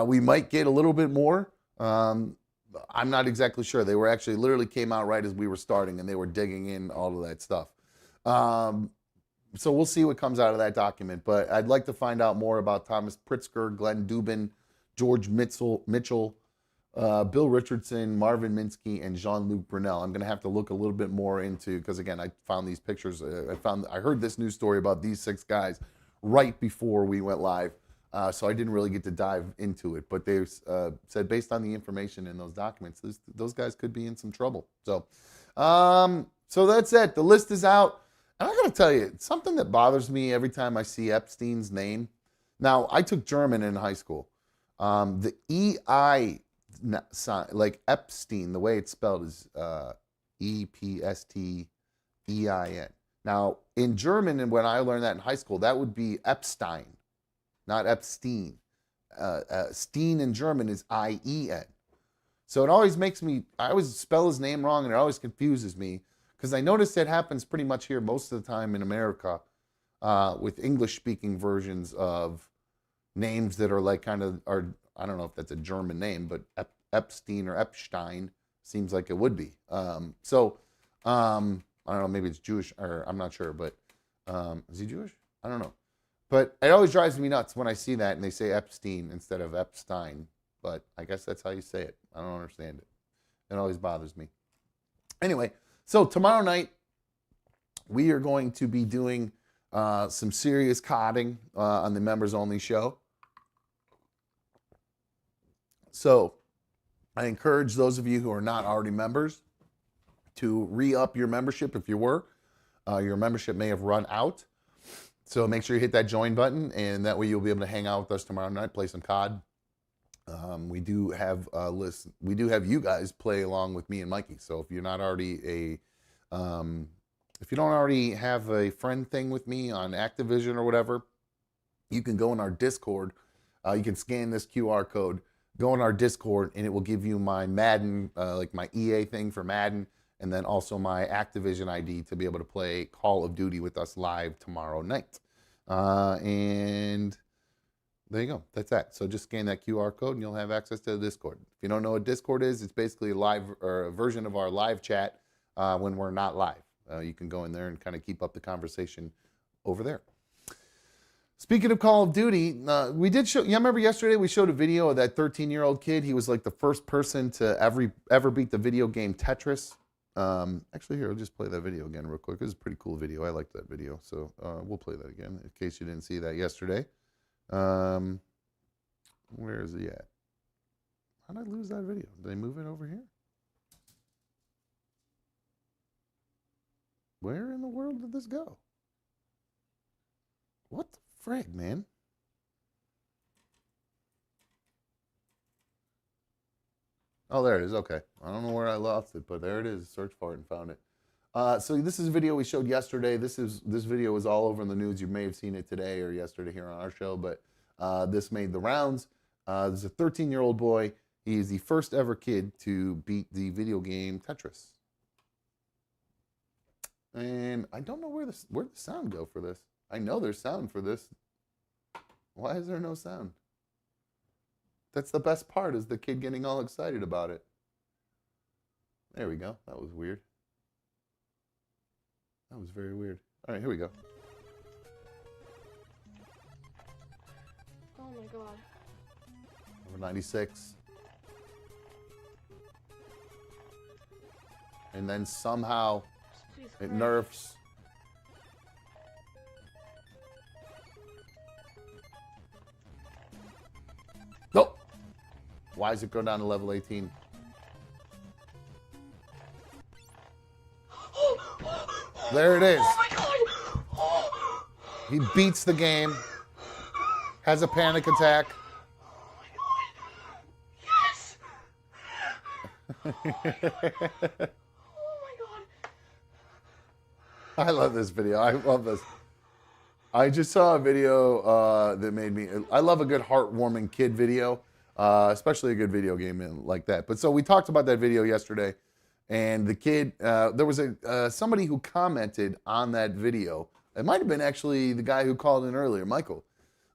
we might get a little bit more. I'm not exactly sure. They were actually literally came out right as we were starting, and they were digging in all of that stuff. So we'll see what comes out of that document. But I'd like to find out more about Thomas Pritzker, Glenn Dubin, George Mitchell, Bill Richardson, Marvin Minsky, and Jean-Luc Brunel. I'm going to have to look a little bit more into, because again, I found these pictures. I heard this news story about these 6 guys right before we went live. So I didn't really get to dive into it, but they said based on the information in those documents, those guys could be in some trouble. So that's it. The list is out. And I got to tell you, something that bothers me every time I see Epstein's name. Now, I took German in high school. The EI sign, like Epstein, the way it's spelled is Epstein. Now, in German, and when I learned that in high school, that would be Epstein, not Epstein. Steen in German is IEN. So it always I always spell his name wrong, and it always confuses me, because I notice that happens pretty much here most of the time in America with English-speaking versions of names that are like I don't know if that's a German name, but Epstein or Epstein seems like it would be. I don't know, maybe it's Jewish, or I'm not sure, but is he Jewish? I don't know. But it always drives me nuts when I see that and they say Epstein instead of Epstein. But I guess that's how you say it. I don't understand it. It always bothers me. Anyway, so tomorrow night, we are going to be doing some serious coding on the members only show. So I encourage those of you who are not already members to re-up your membership if you were. Your membership may have run out. So make sure you hit that join button, and that way you'll be able to hang out with us tomorrow night, play some COD. We do have you guys play along with me and Mikey. So if you're not already if you don't already have a friend thing with me on Activision or whatever, you can go in our Discord. You can scan this QR code, go in our Discord, and it will give you my Madden, like my EA thing for Madden, and then also my Activision ID to be able to play Call of Duty with us live tomorrow night. And there you go. That's that. So just scan that QR code and you'll have access to the Discord. If you don't know what Discord is, it's basically a live or a version of our live chat when we're not live. You can go in there and kind of keep up the conversation over there. Speaking of Call of Duty, we did show. You remember yesterday we showed a video of that 13-year-old kid. He was like the first person to ever beat the video game Tetris. Actually, here, I'll just play that video again real quick. It's a pretty cool video. I liked that video, so we'll play that again in case you didn't see that yesterday. Where is he at? How did I lose that video? Did I move it over here? Where in the world did this go? What the frig, man? Oh, there it is. Okay. I don't know where I lost it, but there it is. Search for it and found it. So this is a video we showed yesterday. This video was all over in the news. You may have seen it today or yesterday here on our show, but this made the rounds. There's a 13-year-old boy. He is the first ever kid to beat the video game Tetris. And I don't know where'd the sound go for this. I know there's sound for this. Why is there no sound? That's the best part, is the kid getting all excited about it. There we go. That was weird. That was very weird. All right, here we go. Oh my god. Number 96. And then somehow it nerfs. Nope. Why does it go down to level 18? There it is. Oh my god! Oh. He beats the game, has a panic attack. Oh my god! I love this video. I love this. I just saw a video that made me. I love a good heartwarming kid video, especially a good video game like that. But so we talked about that video yesterday, and the kid. There was somebody who commented on that video. It might have been actually the guy who called in earlier, Michael.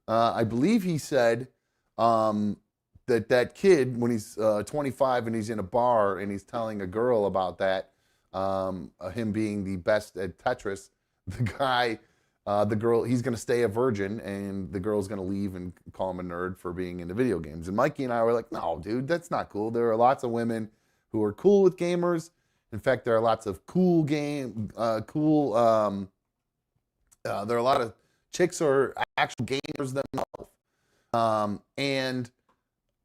I believe he said that kid, when he's 25 and he's in a bar and he's telling a girl about that, him being the best at Tetris, the girl, he's going to stay a virgin, and the girl's going to leave and call him a nerd for being into video games. And Mikey and I were like, no, dude, that's not cool. There are lots of women who are cool with gamers. In fact, there are lots of there are a lot of chicks who are actual gamers themselves. And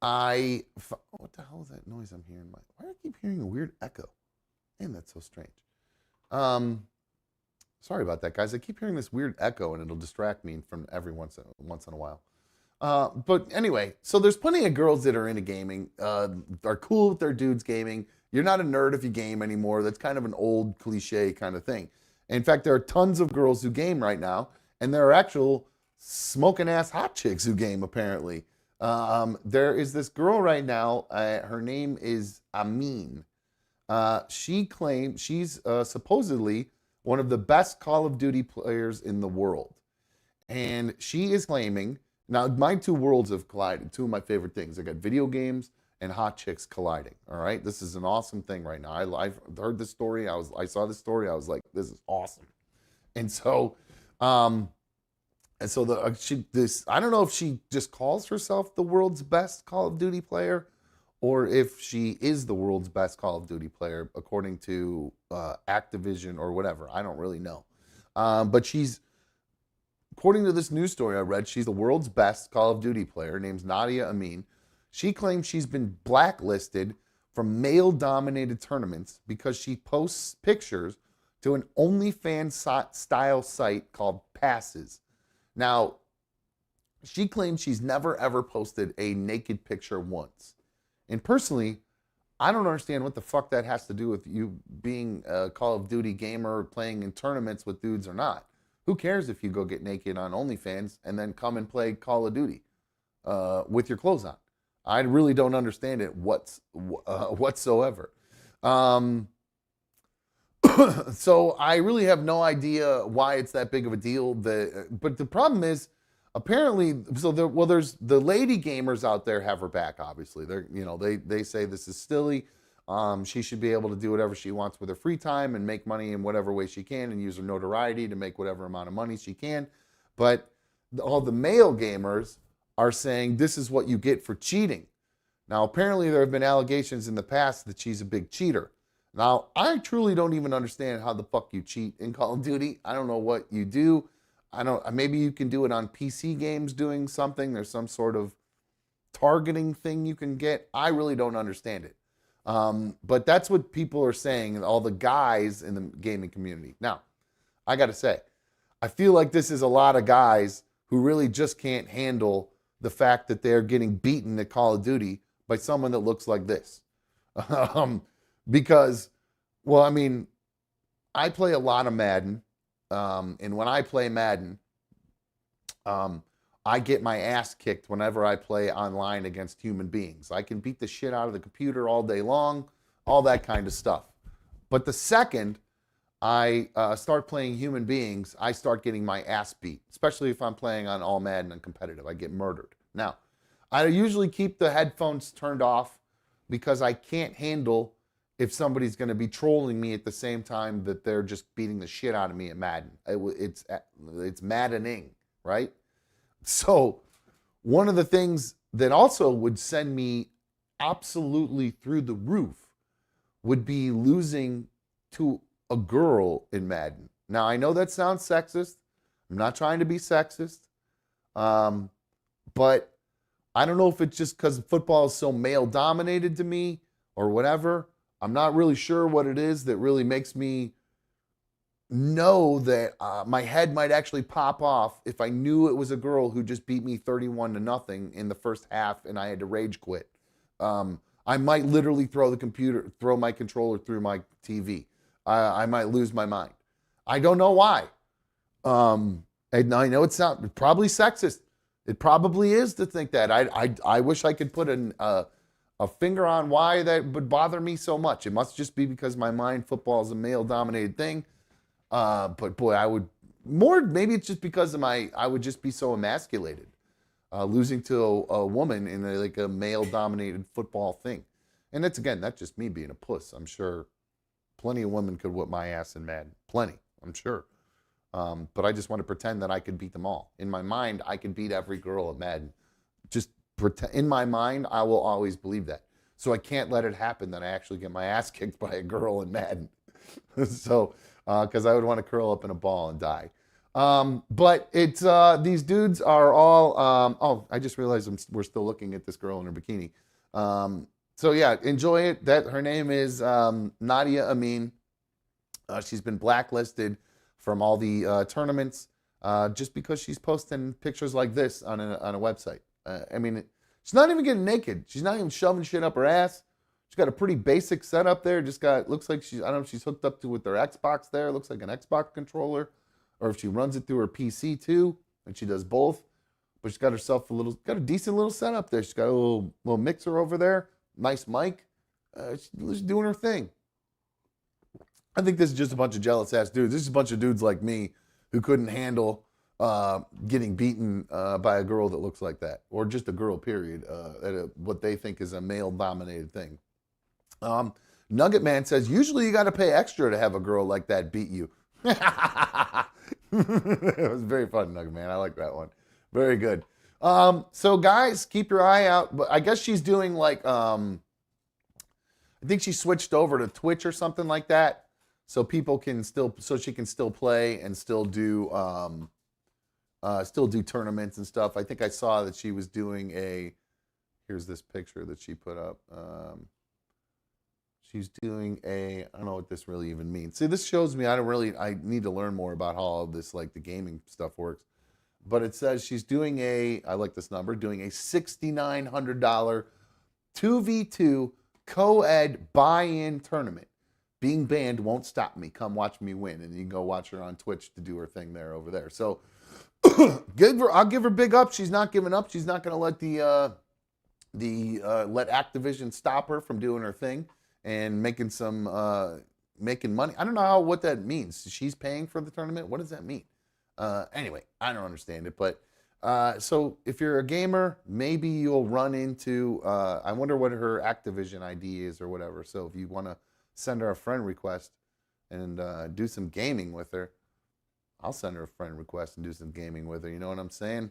what the hell is that noise I'm hearing? Why do I keep hearing a weird echo? Man, that's so strange. Sorry about that, guys. I keep hearing this weird echo, and it'll distract me from every once in a while. But anyway, so there's plenty of girls that are into gaming, are cool with their dudes gaming. You're not a nerd if you game anymore. That's kind of an old cliche kind of thing. In fact, there are tons of girls who game right now, and there are actual smoking ass hot chicks who game, apparently. There is this girl right now. Her name is Amin. She claims she's supposedly one of the best Call of Duty players in the world. And she is claiming, now my two worlds have collided, two of my favorite things. I got video games and hot chicks colliding, all right? This is an awesome thing right now. I've heard this story, I saw this story, I was like, this is awesome. And so, I don't know if she just calls herself the world's best Call of Duty player, or if she is the world's best Call of Duty player, according to Activision or whatever. I don't really know. But she's, according to this news story I read, she's the world's best Call of Duty player. Her name's Nadia Amin. She claims she's been blacklisted from male-dominated tournaments because she posts pictures to an OnlyFans-style site called Passes. Now, she claims she's never, ever posted a naked picture once. And personally, I don't understand what the fuck that has to do with you being a Call of Duty gamer, playing in tournaments with dudes or not. Who cares if you go get naked on OnlyFans and then come and play Call of Duty with your clothes on? I really don't understand it whatsoever. So I really have no idea why it's that big of a deal. But the problem is, apparently, there's the lady gamers out there have her back. Obviously, they say this is silly. She should be able to do whatever she wants with her free time and make money in whatever way she can and use her notoriety to make whatever amount of money she can. But all the male gamers are saying this is what you get for cheating. Now, apparently there have been allegations in the past that she's a big cheater. Now, I truly don't even understand how the fuck you cheat in Call of Duty. I don't know what you do. Maybe you can do it on PC games doing something. There's some sort of targeting thing you can get. I really don't understand it. But that's what people are saying, all the guys in the gaming community. Now, I got to say, I feel like this is a lot of guys who really just can't handle the fact that they're getting beaten at Call of Duty by someone that looks like this. Because, well, I mean, I play a lot of Madden. And when I play Madden, I get my ass kicked whenever I play online against human beings. I can beat the shit out of the computer all day long, all that kind of stuff. But the second I start playing human beings, I start getting my ass beat, especially if I'm playing on all Madden and competitive. I get murdered. Now, I usually keep the headphones turned off because I can't handle if somebody's going to be trolling me at the same time that they're just beating the shit out of me at Madden. It's maddening, right? So one of the things that also would send me absolutely through the roof would be losing to a girl in Madden. Now, I know that sounds sexist. I'm not trying to be sexist. But I don't know if it's just because football is so male-dominated to me or whatever. I'm not really sure what it is that really makes me know that my head might actually pop off if I knew it was a girl who just beat me 31-0 in the first half and I had to rage quit. I might literally throw my controller through my TV. I might lose my mind. I don't know why. And I know it's not probably sexist. It probably is to think that. I wish I could put a finger on why that would bother me so much. It must just be because my mind football is a male-dominated thing. But boy, maybe it's just because I would just be so emasculated. Losing to a woman in a male-dominated football thing. And that's just me being a puss. I'm sure plenty of women could whip my ass in Madden. Plenty, I'm sure. But I just want to pretend that I could beat them all. In my mind, I can beat every girl at Madden. Just pretend. In my mind, I will always believe that. So I can't let it happen that I actually get my ass kicked by a girl in Madden. So, because I would want to curl up in a ball and die. But it's these dudes are all. I just realized we're still looking at this girl in her bikini. So yeah, enjoy it. Her name is Nadia Amin. She's been blacklisted from all the tournaments just because she's posting pictures like this on a website. I mean, she's not even getting naked. She's not even shoving shit up her ass. She's got a pretty basic setup there. Looks like I don't know if she's hooked up with her Xbox there. It looks like an Xbox controller, or if she runs it through her PC too, and she does both. But she's got herself got a decent little setup there. She's got a little mixer over there, nice mic. She's doing her thing. I think this is just a bunch of jealous ass dudes. This is a bunch of dudes like me who couldn't handle getting beaten by a girl that looks like that, or just a girl, period, at what they think is a male-dominated thing. Nugget Man says, usually you got to pay extra to have a girl like that beat you. It was very fun, Nugget Man. I like that one. Very good. So guys, keep your eye out. But I guess she's doing I think she switched over to Twitch or something like that. So she can still play and still do tournaments and stuff. I think I saw that she was doing here's this picture that she put up. She's doing I don't know what this really even means. See, this shows me I need to learn more about how all this, the gaming stuff works. But it says she's doing I like this number, doing a $6,900 2v2 co-ed buy-in tournament. Being banned won't stop me. Come watch me win. And you can go watch her on Twitch to do her thing over there. So I'll give her big up. She's not giving up. She's not going to let let Activision stop her from doing her thing and making money. I don't know what that means. She's paying for the tournament. What does that mean? Anyway, I don't understand it. But so if you're a gamer, maybe you'll run into, I wonder what her Activision ID is or whatever. So if you want to send her a friend request and do some gaming with her, I'll send her a friend request and do some gaming with her. You know what I'm saying?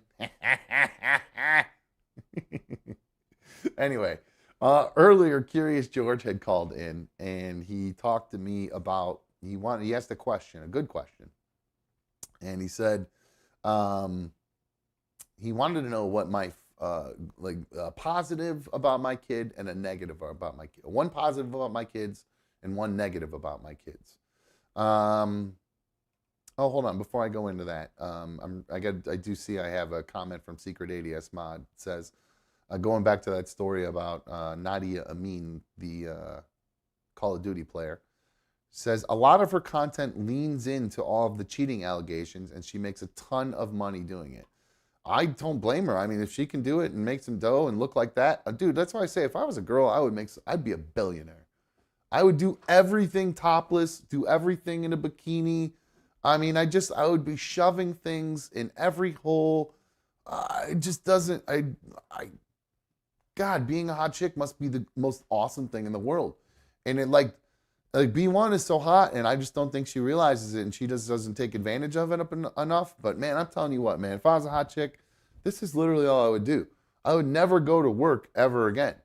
Anyway, earlier, Curious George had called in and he talked to me about, he asked a question, a good question. And he said he wanted to know what my, positive about my kid and a negative about my kid. One positive about my kids and one negative about my kids. Oh, hold on. Before I go into that, I do see I have a comment from Secret ADS Mod. It says, going back to that story about Nadia Amin, the Call of Duty player, says a lot of her content leans into all of the cheating allegations, and she makes a ton of money doing it. I don't blame her. I mean, if she can do it and make some dough and look like that, dude, that's why I say if I was a girl, I'd be a billionaire. I would do everything topless, do everything in a bikini. I mean, I would be shoving things in every hole. It just doesn't, God, being a hot chick must be the most awesome thing in the world. And it like B1 is so hot, and I just don't think she realizes it, and she just doesn't take advantage of it enough. But man, I'm telling you what, man, if I was a hot chick, this is literally all I would do. I would never go to work ever again.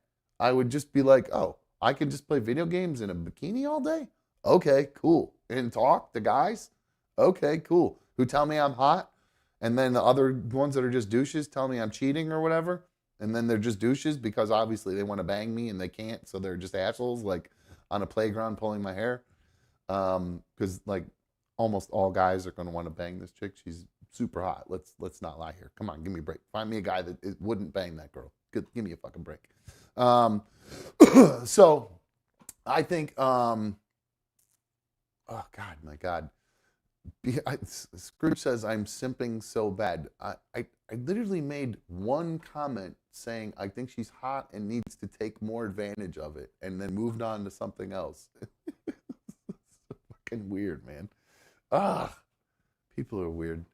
I would just be like, oh, I can just play video games in a bikini all day? Okay, cool. And talk to guys? Okay, cool. Who tell me I'm hot, and then the other ones that are just douches tell me I'm cheating or whatever, and then they're just douches because obviously they want to bang me and they can't, so they're just assholes like on a playground pulling my hair. Because like almost all guys are going to want to bang this chick. She's super hot. Let's not lie here. Come on, give me a break. Find me a guy that wouldn't bang that girl. Give me a fucking break. So I think, oh God, my God. Scrooge says, I'm simping so bad. I literally made one comment saying I think she's hot and needs to take more advantage of it, and then moved on to something else. It's fucking weird, man. People are weird.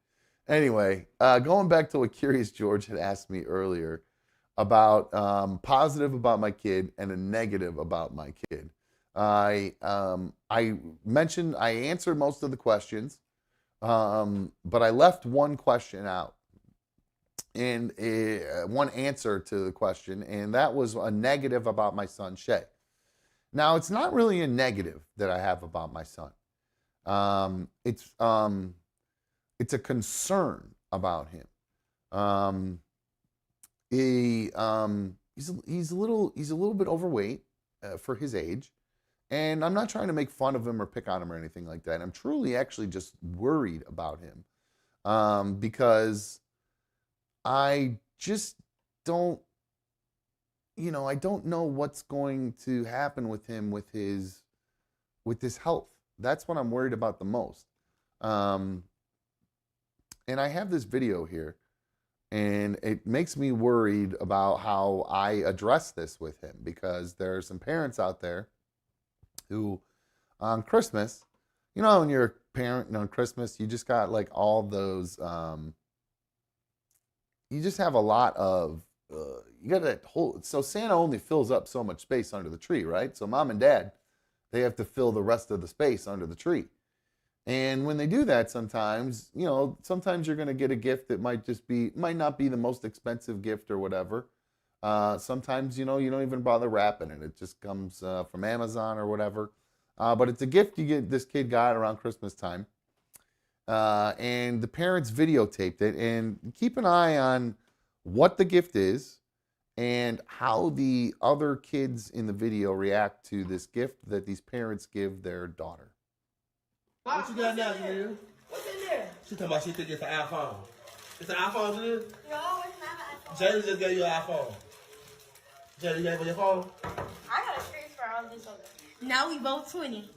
Anyway, going back to what Curious George had asked me earlier about positive about my kid and a negative about my kid. I mentioned I answered most of the questions, but I left one question out, and one answer to the question, and that was a negative about my son Shay. Now, it's not really a negative that I have about my son. It's a concern about him. He's a little bit overweight for his age. And I'm not trying to make fun of him or pick on him or anything like that. I'm truly actually just worried about him, because I just don't, I don't know what's going to happen with him with his health. That's what I'm worried about the most. And I have this video here, and it makes me worried about how I address this with him, because there are some parents out there who on Christmas, when you're a parent and on Christmas, you just got like all those, you just have a lot of, you got that whole, so Santa only fills up so much space under the tree, right? So mom and dad, they have to fill the rest of the space under the tree. And when they do that, sometimes, sometimes you're going to get a gift that might not be the most expensive gift or whatever. Sometimes, you don't even bother wrapping it. It just comes from Amazon or whatever. But it's a gift this kid got around Christmas time. And the parents videotaped it. And keep an eye on what the gift is and how the other kids in the video react to this gift that these parents give their daughter. What you got now, Jamil? What's in there? She talking about she think it's an iPhone. It's an iPhone, Jamil? No, it's not an iPhone. Jada just gave you an iPhone. Jada, you gave me your phone? I got a screen for all this over. Now we both 20.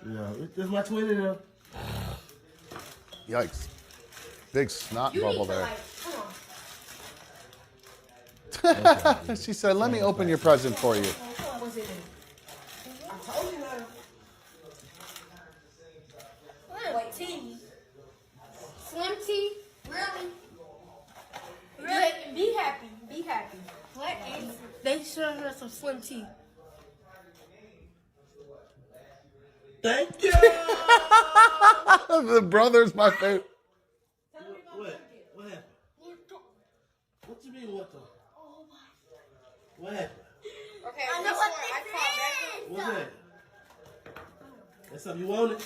Yeah, it's my 20 now. Yikes. Big snot bubble there. She said, let me open your present for you. What's in there? I told you now. Wait, tea. Slim tea? Really? Really? Be happy. Be happy. What is it? They serve her some slim tea. Thank you. The brother's my favorite. What's that? That's something you wanted?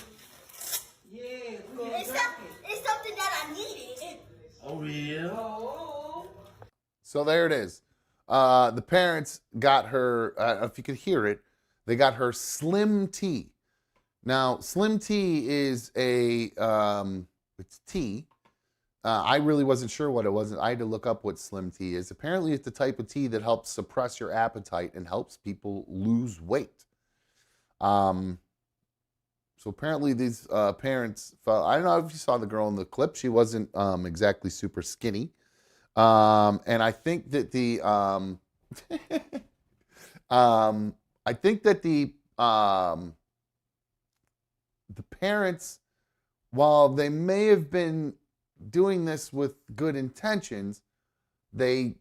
Yeah, it's something that I needed. Oh, real? So there it is. The parents got her, if you could hear it, they got her Slim Tea. Now, Slim Tea is it's tea. I really wasn't sure what it was. I had to look up what Slim Tea is. Apparently, it's the type of tea that helps suppress your appetite and helps people lose weight. So apparently these parents felt, I don't know if you saw the girl in the clip. She wasn't exactly super skinny. And I think that the the parents, while they may have been doing this with good intentions, they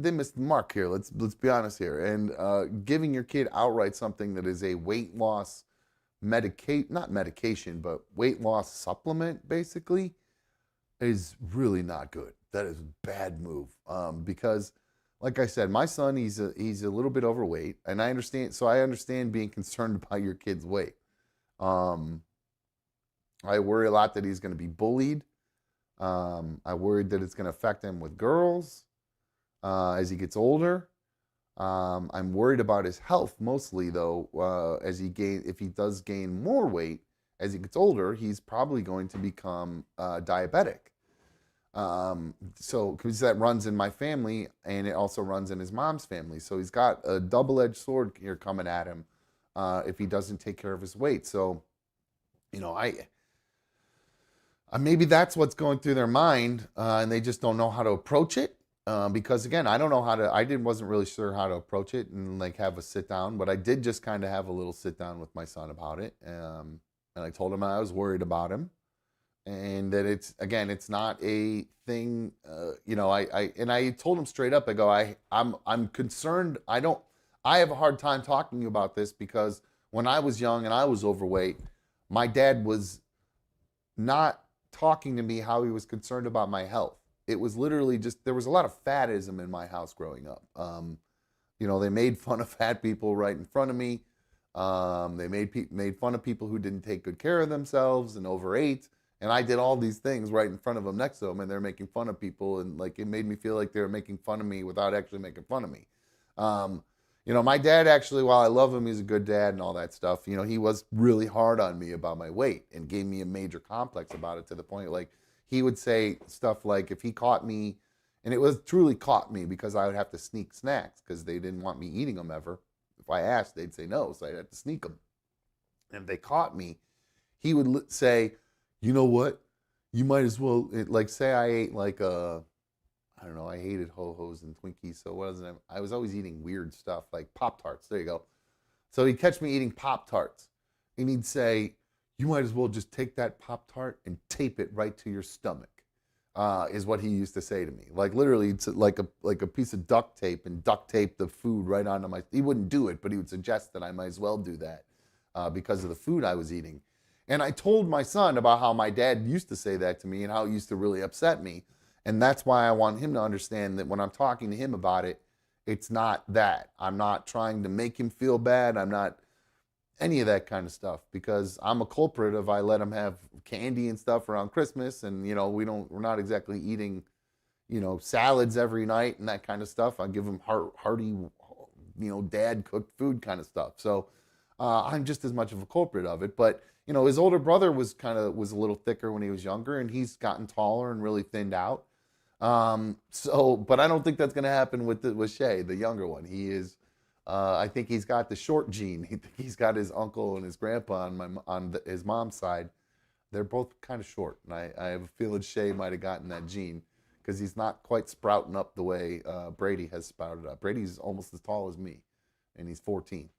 missed the mark here. Let's be honest here. And giving your kid outright something that is a weight loss not medication, but weight loss supplement, basically, is really not good. That is a bad move. Because, like I said, my son, he's a little bit overweight, and I understand being concerned about your kid's weight. I worry a lot that he's going to be bullied. I worried that it's going to affect him with girls as he gets older. I'm worried about his health mostly, though. If he does gain more weight as he gets older, he's probably going to become diabetic. So because that runs in my family, and it also runs in his mom's family. So he's got a double-edged sword here coming at him if he doesn't take care of his weight. So, maybe that's what's going through their mind, and they just don't know how to approach it. Because again, I wasn't really sure how to approach it and have a sit down, but I did just kind of have a little sit down with my son about it. And I told him I was worried about him, and that it's not a thing. I told him straight up, I go, I'm concerned. I have a hard time talking about this because when I was young and I was overweight, my dad was not talking to me how he was concerned about my health. It was literally just, there was a lot of fatism in my house growing up. They made fun of fat people right in front of me. They made fun of people who didn't take good care of themselves and overate. And I did all these things right in front of them, next to them, and they're making fun of people. And it made me feel like they were making fun of me without actually making fun of me. My dad actually, while I love him, he's a good dad and all that stuff. He was really hard on me about my weight and gave me a major complex about it, to the point he would say stuff like, if he caught me, and it was truly caught me because I would have to sneak snacks because they didn't want me eating them ever. If I asked, they'd say no, so I'd have to sneak them. And if they caught me, he would say, you know what? You might as well, say I ate I don't know, I hated Ho-Hos and Twinkies, so what was it? I was always eating weird stuff like Pop-Tarts. There you go. So he'd catch me eating Pop-Tarts, and he'd say, you might as well just take that Pop-Tart and tape it right to your stomach, is what he used to say to me. Literally, it's like a piece of duct tape, and duct tape the food right onto my... He wouldn't do it, but he would suggest that I might as well do that because of the food I was eating. And I told my son about how my dad used to say that to me and how it used to really upset me. And that's why I want him to understand that when I'm talking to him about it, it's not that. I'm not trying to make him feel bad. I'm not any of that kind of stuff, because I'm a culprit if I let him have candy and stuff around Christmas, and we're not exactly eating salads every night and that kind of stuff. I give him hearty dad cooked food kind of stuff. So I'm just as much of a culprit of it. But his older brother was a little thicker when he was younger, and he's gotten taller and really thinned out. But I don't think that's going to happen with Shay, the younger one. He is, I think he's got the short gene. He's got his uncle and his grandpa on his mom's side. They're both kind of short, and I have a feeling Shay might have gotten that gene because he's not quite sprouting up the way Brady has sprouted up. Brady's almost as tall as me, and he's 14.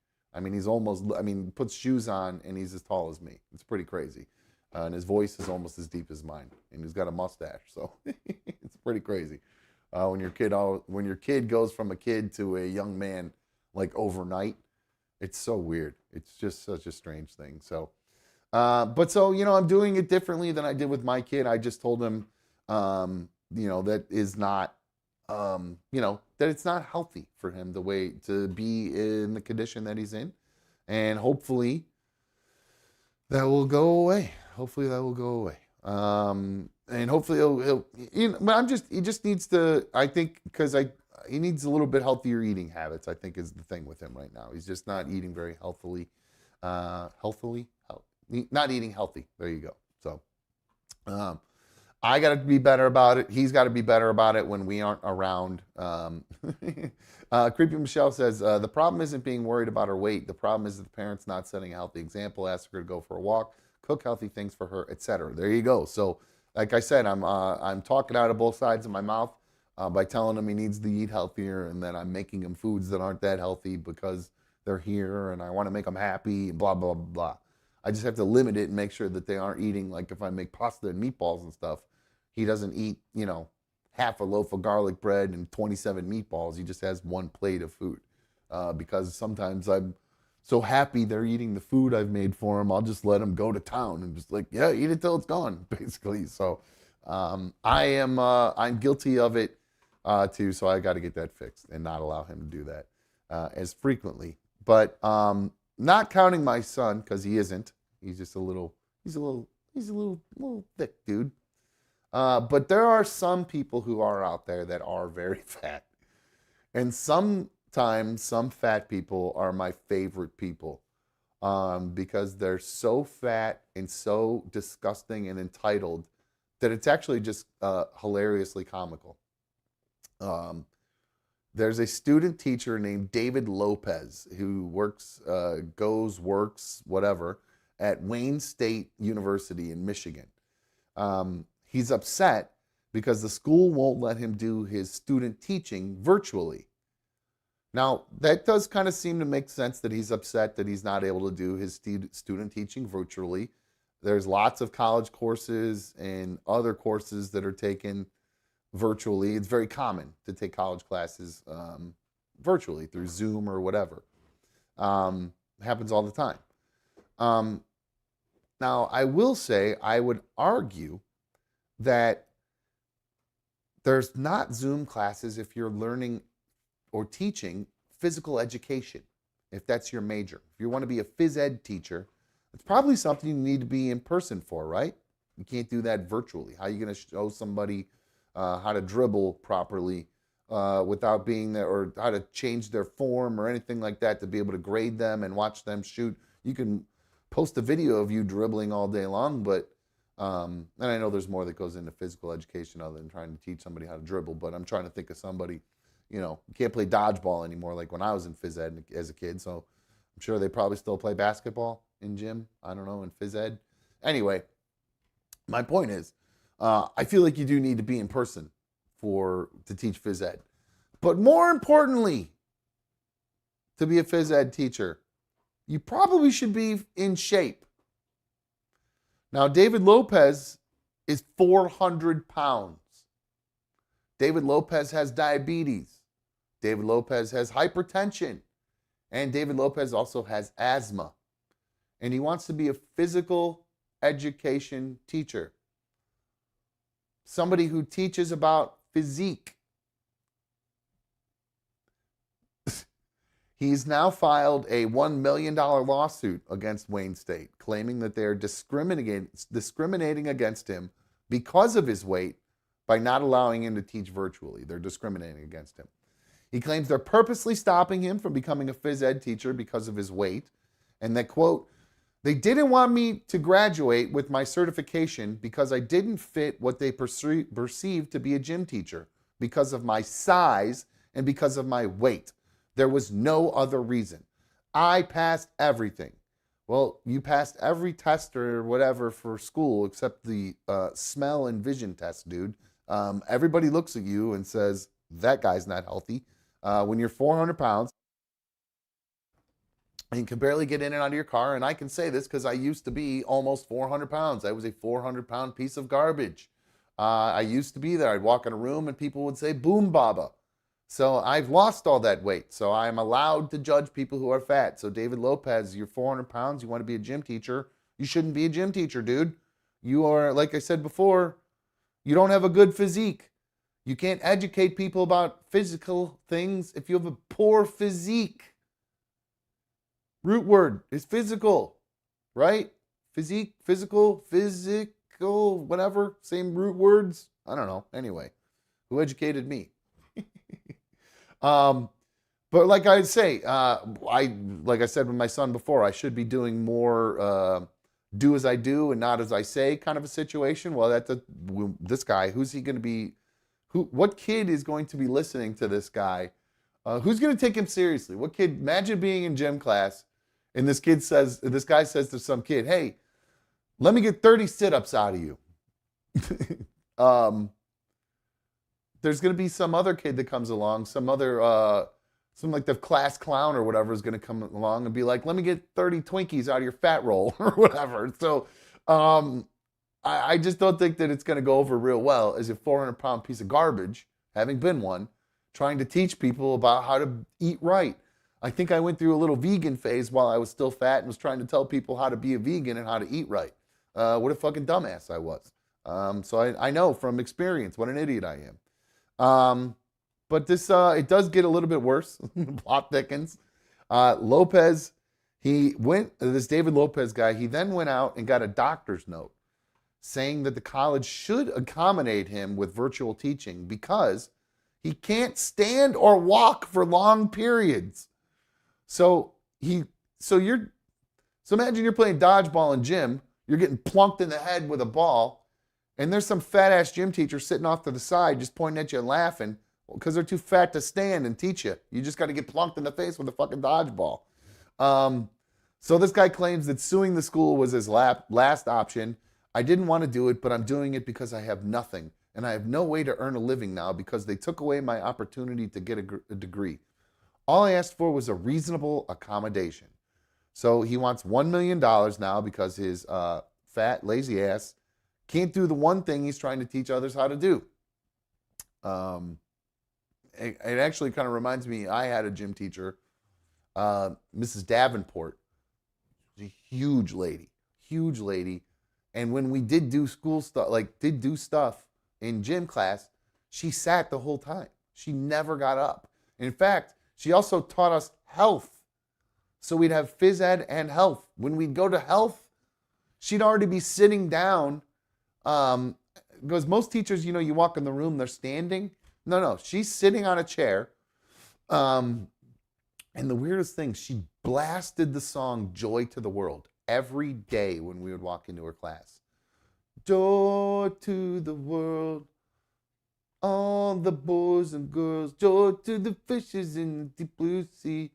Puts shoes on, and he's as tall as me. It's pretty crazy. And his voice is almost as deep as mine, and he's got a mustache, so it's pretty crazy. When your kid goes from a kid to a young man overnight, it's so weird. It's just such a strange thing. So, I'm doing it differently than I did with my kid. I just told him, that is not, that it's not healthy for him to be in the condition that he's in. And hopefully that will go away. Hopefully that will go away. And hopefully he'll but he just needs to, I think, because he needs a little bit healthier eating habits, I think is the thing with him right now. He's just not eating very healthily. Not eating healthy. There you go. So I got to be better about it. He's got to be better about it when we aren't around. Creepy Michelle says, the problem isn't being worried about her weight. The problem is that the parents not setting a healthy example, ask her to go for a walk, cook healthy things for her, etc. There you go. So like I said, I'm talking out of both sides of my mouth by telling him he needs to eat healthier, and then I'm making him foods that aren't that healthy because they're here and I want to make them happy and blah, blah, blah, blah. I just have to limit it and make sure that they aren't eating, like if I make pasta and meatballs and stuff, he doesn't eat, half a loaf of garlic bread and 27 meatballs. He just has one plate of food because sometimes I'm so happy they're eating the food I've made for him. I'll just let him go to town and just like, yeah, eat it till it's gone, basically. So I'm guilty of it too. So I got to get that fixed and not allow him to do that as frequently. But not counting my son, because he isn't. He's just a little thick dude. But there are some people who are out there that are very fat. And sometimes some fat people are my favorite people because they're so fat and so disgusting and entitled that it's actually just hilariously comical. There's a student teacher named David Lopez who works at Wayne State University in Michigan. He's upset because the school won't let him do his student teaching virtually. Now, that does kind of seem to make sense that he's upset that he's not able to do his student teaching virtually. There's lots of college courses and other courses that are taken virtually. It's very common to take college classes virtually through Zoom or whatever. Happens all the time. Now, I will say, I would argue that there's not Zoom classes if you're learning or teaching physical education, if that's your major. If you want to be a phys ed teacher, it's probably something you need to be in person for, right? You can't do that virtually. How are you going to show somebody how to dribble properly without being there, or how to change their form or anything like that to be able to grade them and watch them shoot? You can post a video of you dribbling all day long, but and I know there's more that goes into physical education other than trying to teach somebody how to dribble, but I'm trying to think of somebody, you can't play dodgeball anymore like when I was in phys ed as a kid, so I'm sure they probably still play basketball in gym, I don't know, in phys ed. Anyway, my point is, I feel like you do need to be in person to teach phys ed. But more importantly, to be a phys ed teacher, you probably should be in shape. Now, David Lopez is 400 pounds. David Lopez has diabetes. David Lopez has hypertension. And David Lopez also has asthma. And he wants to be a physical education teacher. Somebody who teaches about physique. He's now filed a $1 million lawsuit against Wayne State, claiming that they're discriminating against him because of his weight by not allowing him to teach virtually. They're discriminating against him. He claims they're purposely stopping him from becoming a phys ed teacher because of his weight, and that, quote, they didn't want me to graduate with my certification because I didn't fit what they perceived to be a gym teacher because of my size and because of my weight. There was no other reason. I passed everything. Well, you passed every test or whatever for school except the smell and vision test, dude. Everybody looks at you and says, that guy's not healthy. When you're 400 pounds, and you can barely get in and out of your car. And I can say this because I used to be almost 400 pounds. I was a 400-pound piece of garbage. I used to be there. I'd walk in a room and people would say, boom, baba. So I've lost all that weight. So I'm allowed to judge people who are fat. So David Lopez, you're 400 pounds. You want to be a gym teacher. You shouldn't be a gym teacher, dude. You are, like I said before, you don't have a good physique. You can't educate people about physical things if you have a poor physique. Root word is physical, right? Physique, physical, whatever. Same root words. I don't know. Anyway, who educated me? But like I say, like I said with my son before, I should be doing more do as I do and not as I say kind of a situation. Well, this guy, who's he going to be? What kid is going to be listening to this guy? Who's going to take him seriously? What kid? Imagine being in gym class, and this guy says to some kid, "Hey, let me get 30 sit-ups out of you." There's going to be some other kid that comes along, some like the class clown or whatever is going to come along and be like, let me get 30 Twinkies out of your fat roll or whatever. So I just don't think that it's going to go over real well as a 400-pound piece of garbage, having been one, trying to teach people about how to eat right. I think I went through a little vegan phase while I was still fat and was trying to tell people how to be a vegan and how to eat right. What a fucking dumbass I was. So I know from experience what an idiot I am. But this, it does get a little bit worse. The plot thickens. Lopez, this David Lopez guy, he then went out and got a doctor's note saying that the college should accommodate him with virtual teaching because he can't stand or walk for long periods. So imagine you're playing dodgeball in gym, you're getting plunked in the head with a ball, and there's some fat ass gym teacher sitting off to the side just pointing at you and laughing. Because they're too fat to stand and teach you. You just got to get plunked in the face with a fucking dodgeball. So this guy claims that suing the school was his last option. I didn't want to do it, but I'm doing it because I have nothing. And I have no way to earn a living now because they took away my opportunity to get a degree. All I asked for was a reasonable accommodation. So he wants $1 million now because his fat, lazy ass can't do the one thing he's trying to teach others how to do. It actually kind of reminds me, I had a gym teacher, Mrs. Davenport. She's a huge lady. And when we did do stuff in gym class, she sat the whole time. She never got up. In fact, she also taught us health. So we'd have phys ed and health. When we'd go to health, she'd already be sitting down. Because most teachers, you walk in the room, they're standing. No, she's sitting on a chair. And the weirdest thing, she blasted the song Joy to the World every day when we would walk into her class. Joy to the world, all the boys and girls, joy to the fishes in the deep blue sea,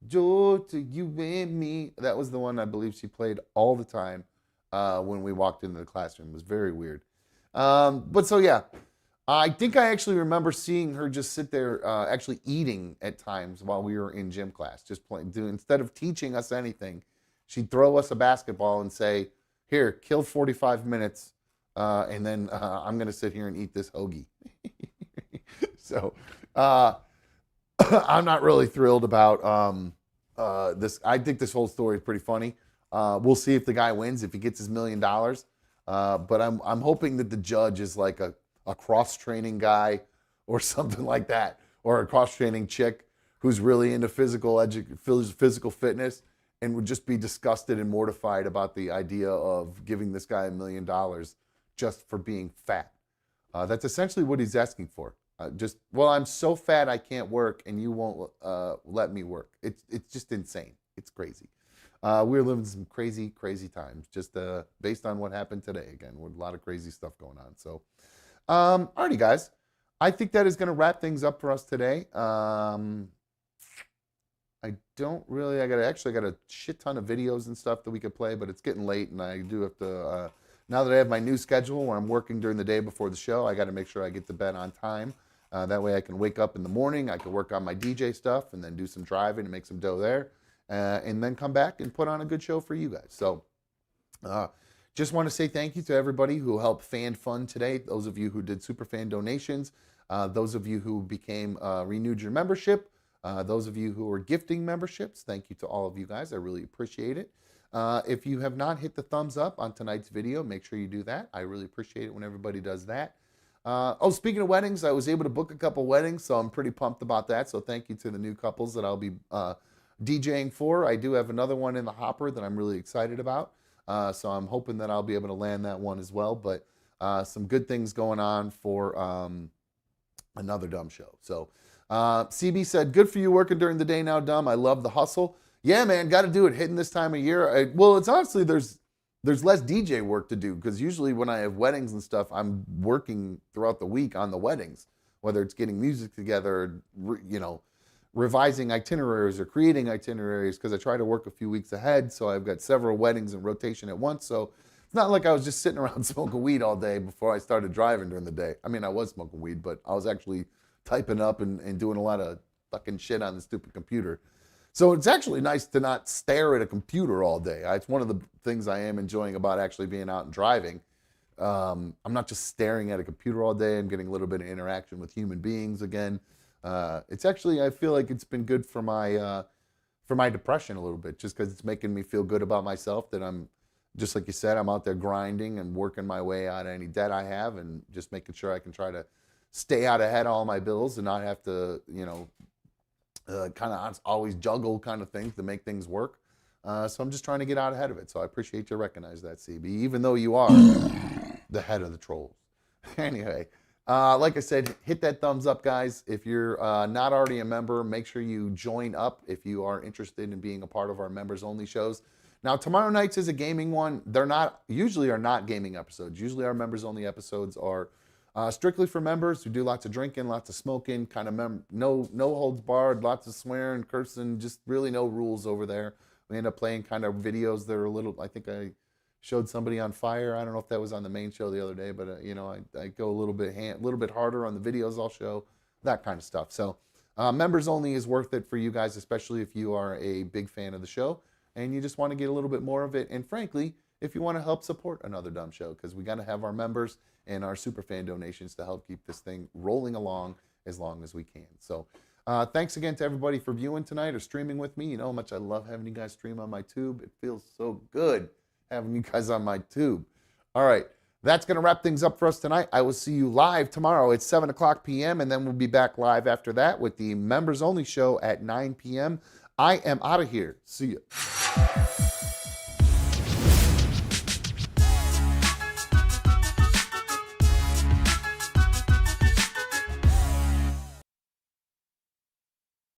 joy to you and me. That was the one I believe she played all the time when we walked into the classroom. It was very weird. But so yeah. I think I actually remember seeing her just sit there actually eating at times while we were in gym class, just playing. Instead of teaching us anything, she'd throw us a basketball and say, here, kill 45 minutes, and then I'm going to sit here and eat this hoagie. So I'm not really thrilled about this. I think this whole story is pretty funny. We'll see if the guy wins, if he gets his $1 million. But I'm hoping that the judge is like a cross-training guy or something like that, or a cross-training chick who's really into physical fitness and would just be disgusted and mortified about the idea of giving this guy $1 million just for being fat. That's essentially what he's asking for. I'm so fat I can't work and you won't let me work. It's just insane. It's crazy. We're living some crazy, crazy times, just based on what happened today. Again, with a lot of crazy stuff going on. So, alrighty, guys. I think that is going to wrap things up for us today. I got a shit ton of videos and stuff that we could play, but it's getting late, and I do have to, now that I have my new schedule where I'm working during the day before the show, I got to make sure I get to bed on time. That way I can wake up in the morning, I can work on my DJ stuff, and then do some driving and make some dough there, and then come back and put on a good show for you guys. So, just want to say thank you to everybody who helped Fan Fund today. Those of you who did Superfan donations, those of you who renewed your membership, those of you who are gifting memberships, thank you to all of you guys. I really appreciate it. If you have not hit the thumbs up on tonight's video, make sure you do that. I really appreciate it when everybody does that. Speaking of weddings, I was able to book a couple weddings, so I'm pretty pumped about that. So thank you to the new couples that I'll be DJing for. I do have another one in the hopper that I'm really excited about. So I'm hoping that I'll be able to land that one as well. But some good things going on for another dumb show. So CB said, good for you working during the day now, dumb. I love the hustle. Yeah, man, got to do it. Hitting this time of year. Well, it's honestly, there's less DJ work to do because usually when I have weddings and stuff, I'm working throughout the week on the weddings, whether it's getting music together, revising itineraries or creating itineraries, because I try to work a few weeks ahead. So I've got several weddings in rotation at once. So it's not like I was just sitting around smoking weed all day before I started driving during the day. I mean, I was smoking weed, but I was actually typing up and doing a lot of fucking shit on the stupid computer. So it's actually nice to not stare at a computer all day. It's one of the things I am enjoying about actually being out and driving. I'm not just staring at a computer all day. I'm getting a little bit of interaction with human beings again. It's actually, I feel like it's been good for my depression a little bit, just because it's making me feel good about myself, that I'm, just like you said, I'm out there grinding and working my way out of any debt I have, and just making sure I can try to stay out ahead of all my bills and not have to, kind of always juggle kind of things to make things work. So I'm just trying to get out ahead of it. So I appreciate you recognize that, CB, even though you are the head of the trolls. Anyway, like I said, hit that thumbs up, guys. If you're not already a member, make sure you join up if you are interested in being a part of our members only shows. Now, tomorrow nights is a gaming one. They're not gaming episodes. Usually our members only episodes are strictly for members who do lots of drinking, lots of smoking, kind of no holds barred, lots of swearing, cursing, just really no rules over there. We end up playing kind of videos that are a little, I think I showed somebody on fire. I don't know if that was on the main show the other day, but I go a little bit harder on the videos I'll show, that kind of stuff. So members only is worth it for you guys, especially if you are a big fan of the show and you just want to get a little bit more of it. And frankly, if you want to help support another dumb show, because we got to have our members and our super fan donations to help keep this thing rolling along as long as we can. So thanks again to everybody for viewing tonight or streaming with me. You know how much I love having you guys stream on my tube. It feels so good having you guys on my tube. All right, that's going to wrap things up for us tonight. I will see you live tomorrow at 7 o'clock p.m. and then we'll be back live after that with the members only show at 9 p.m. I am out of here. See you.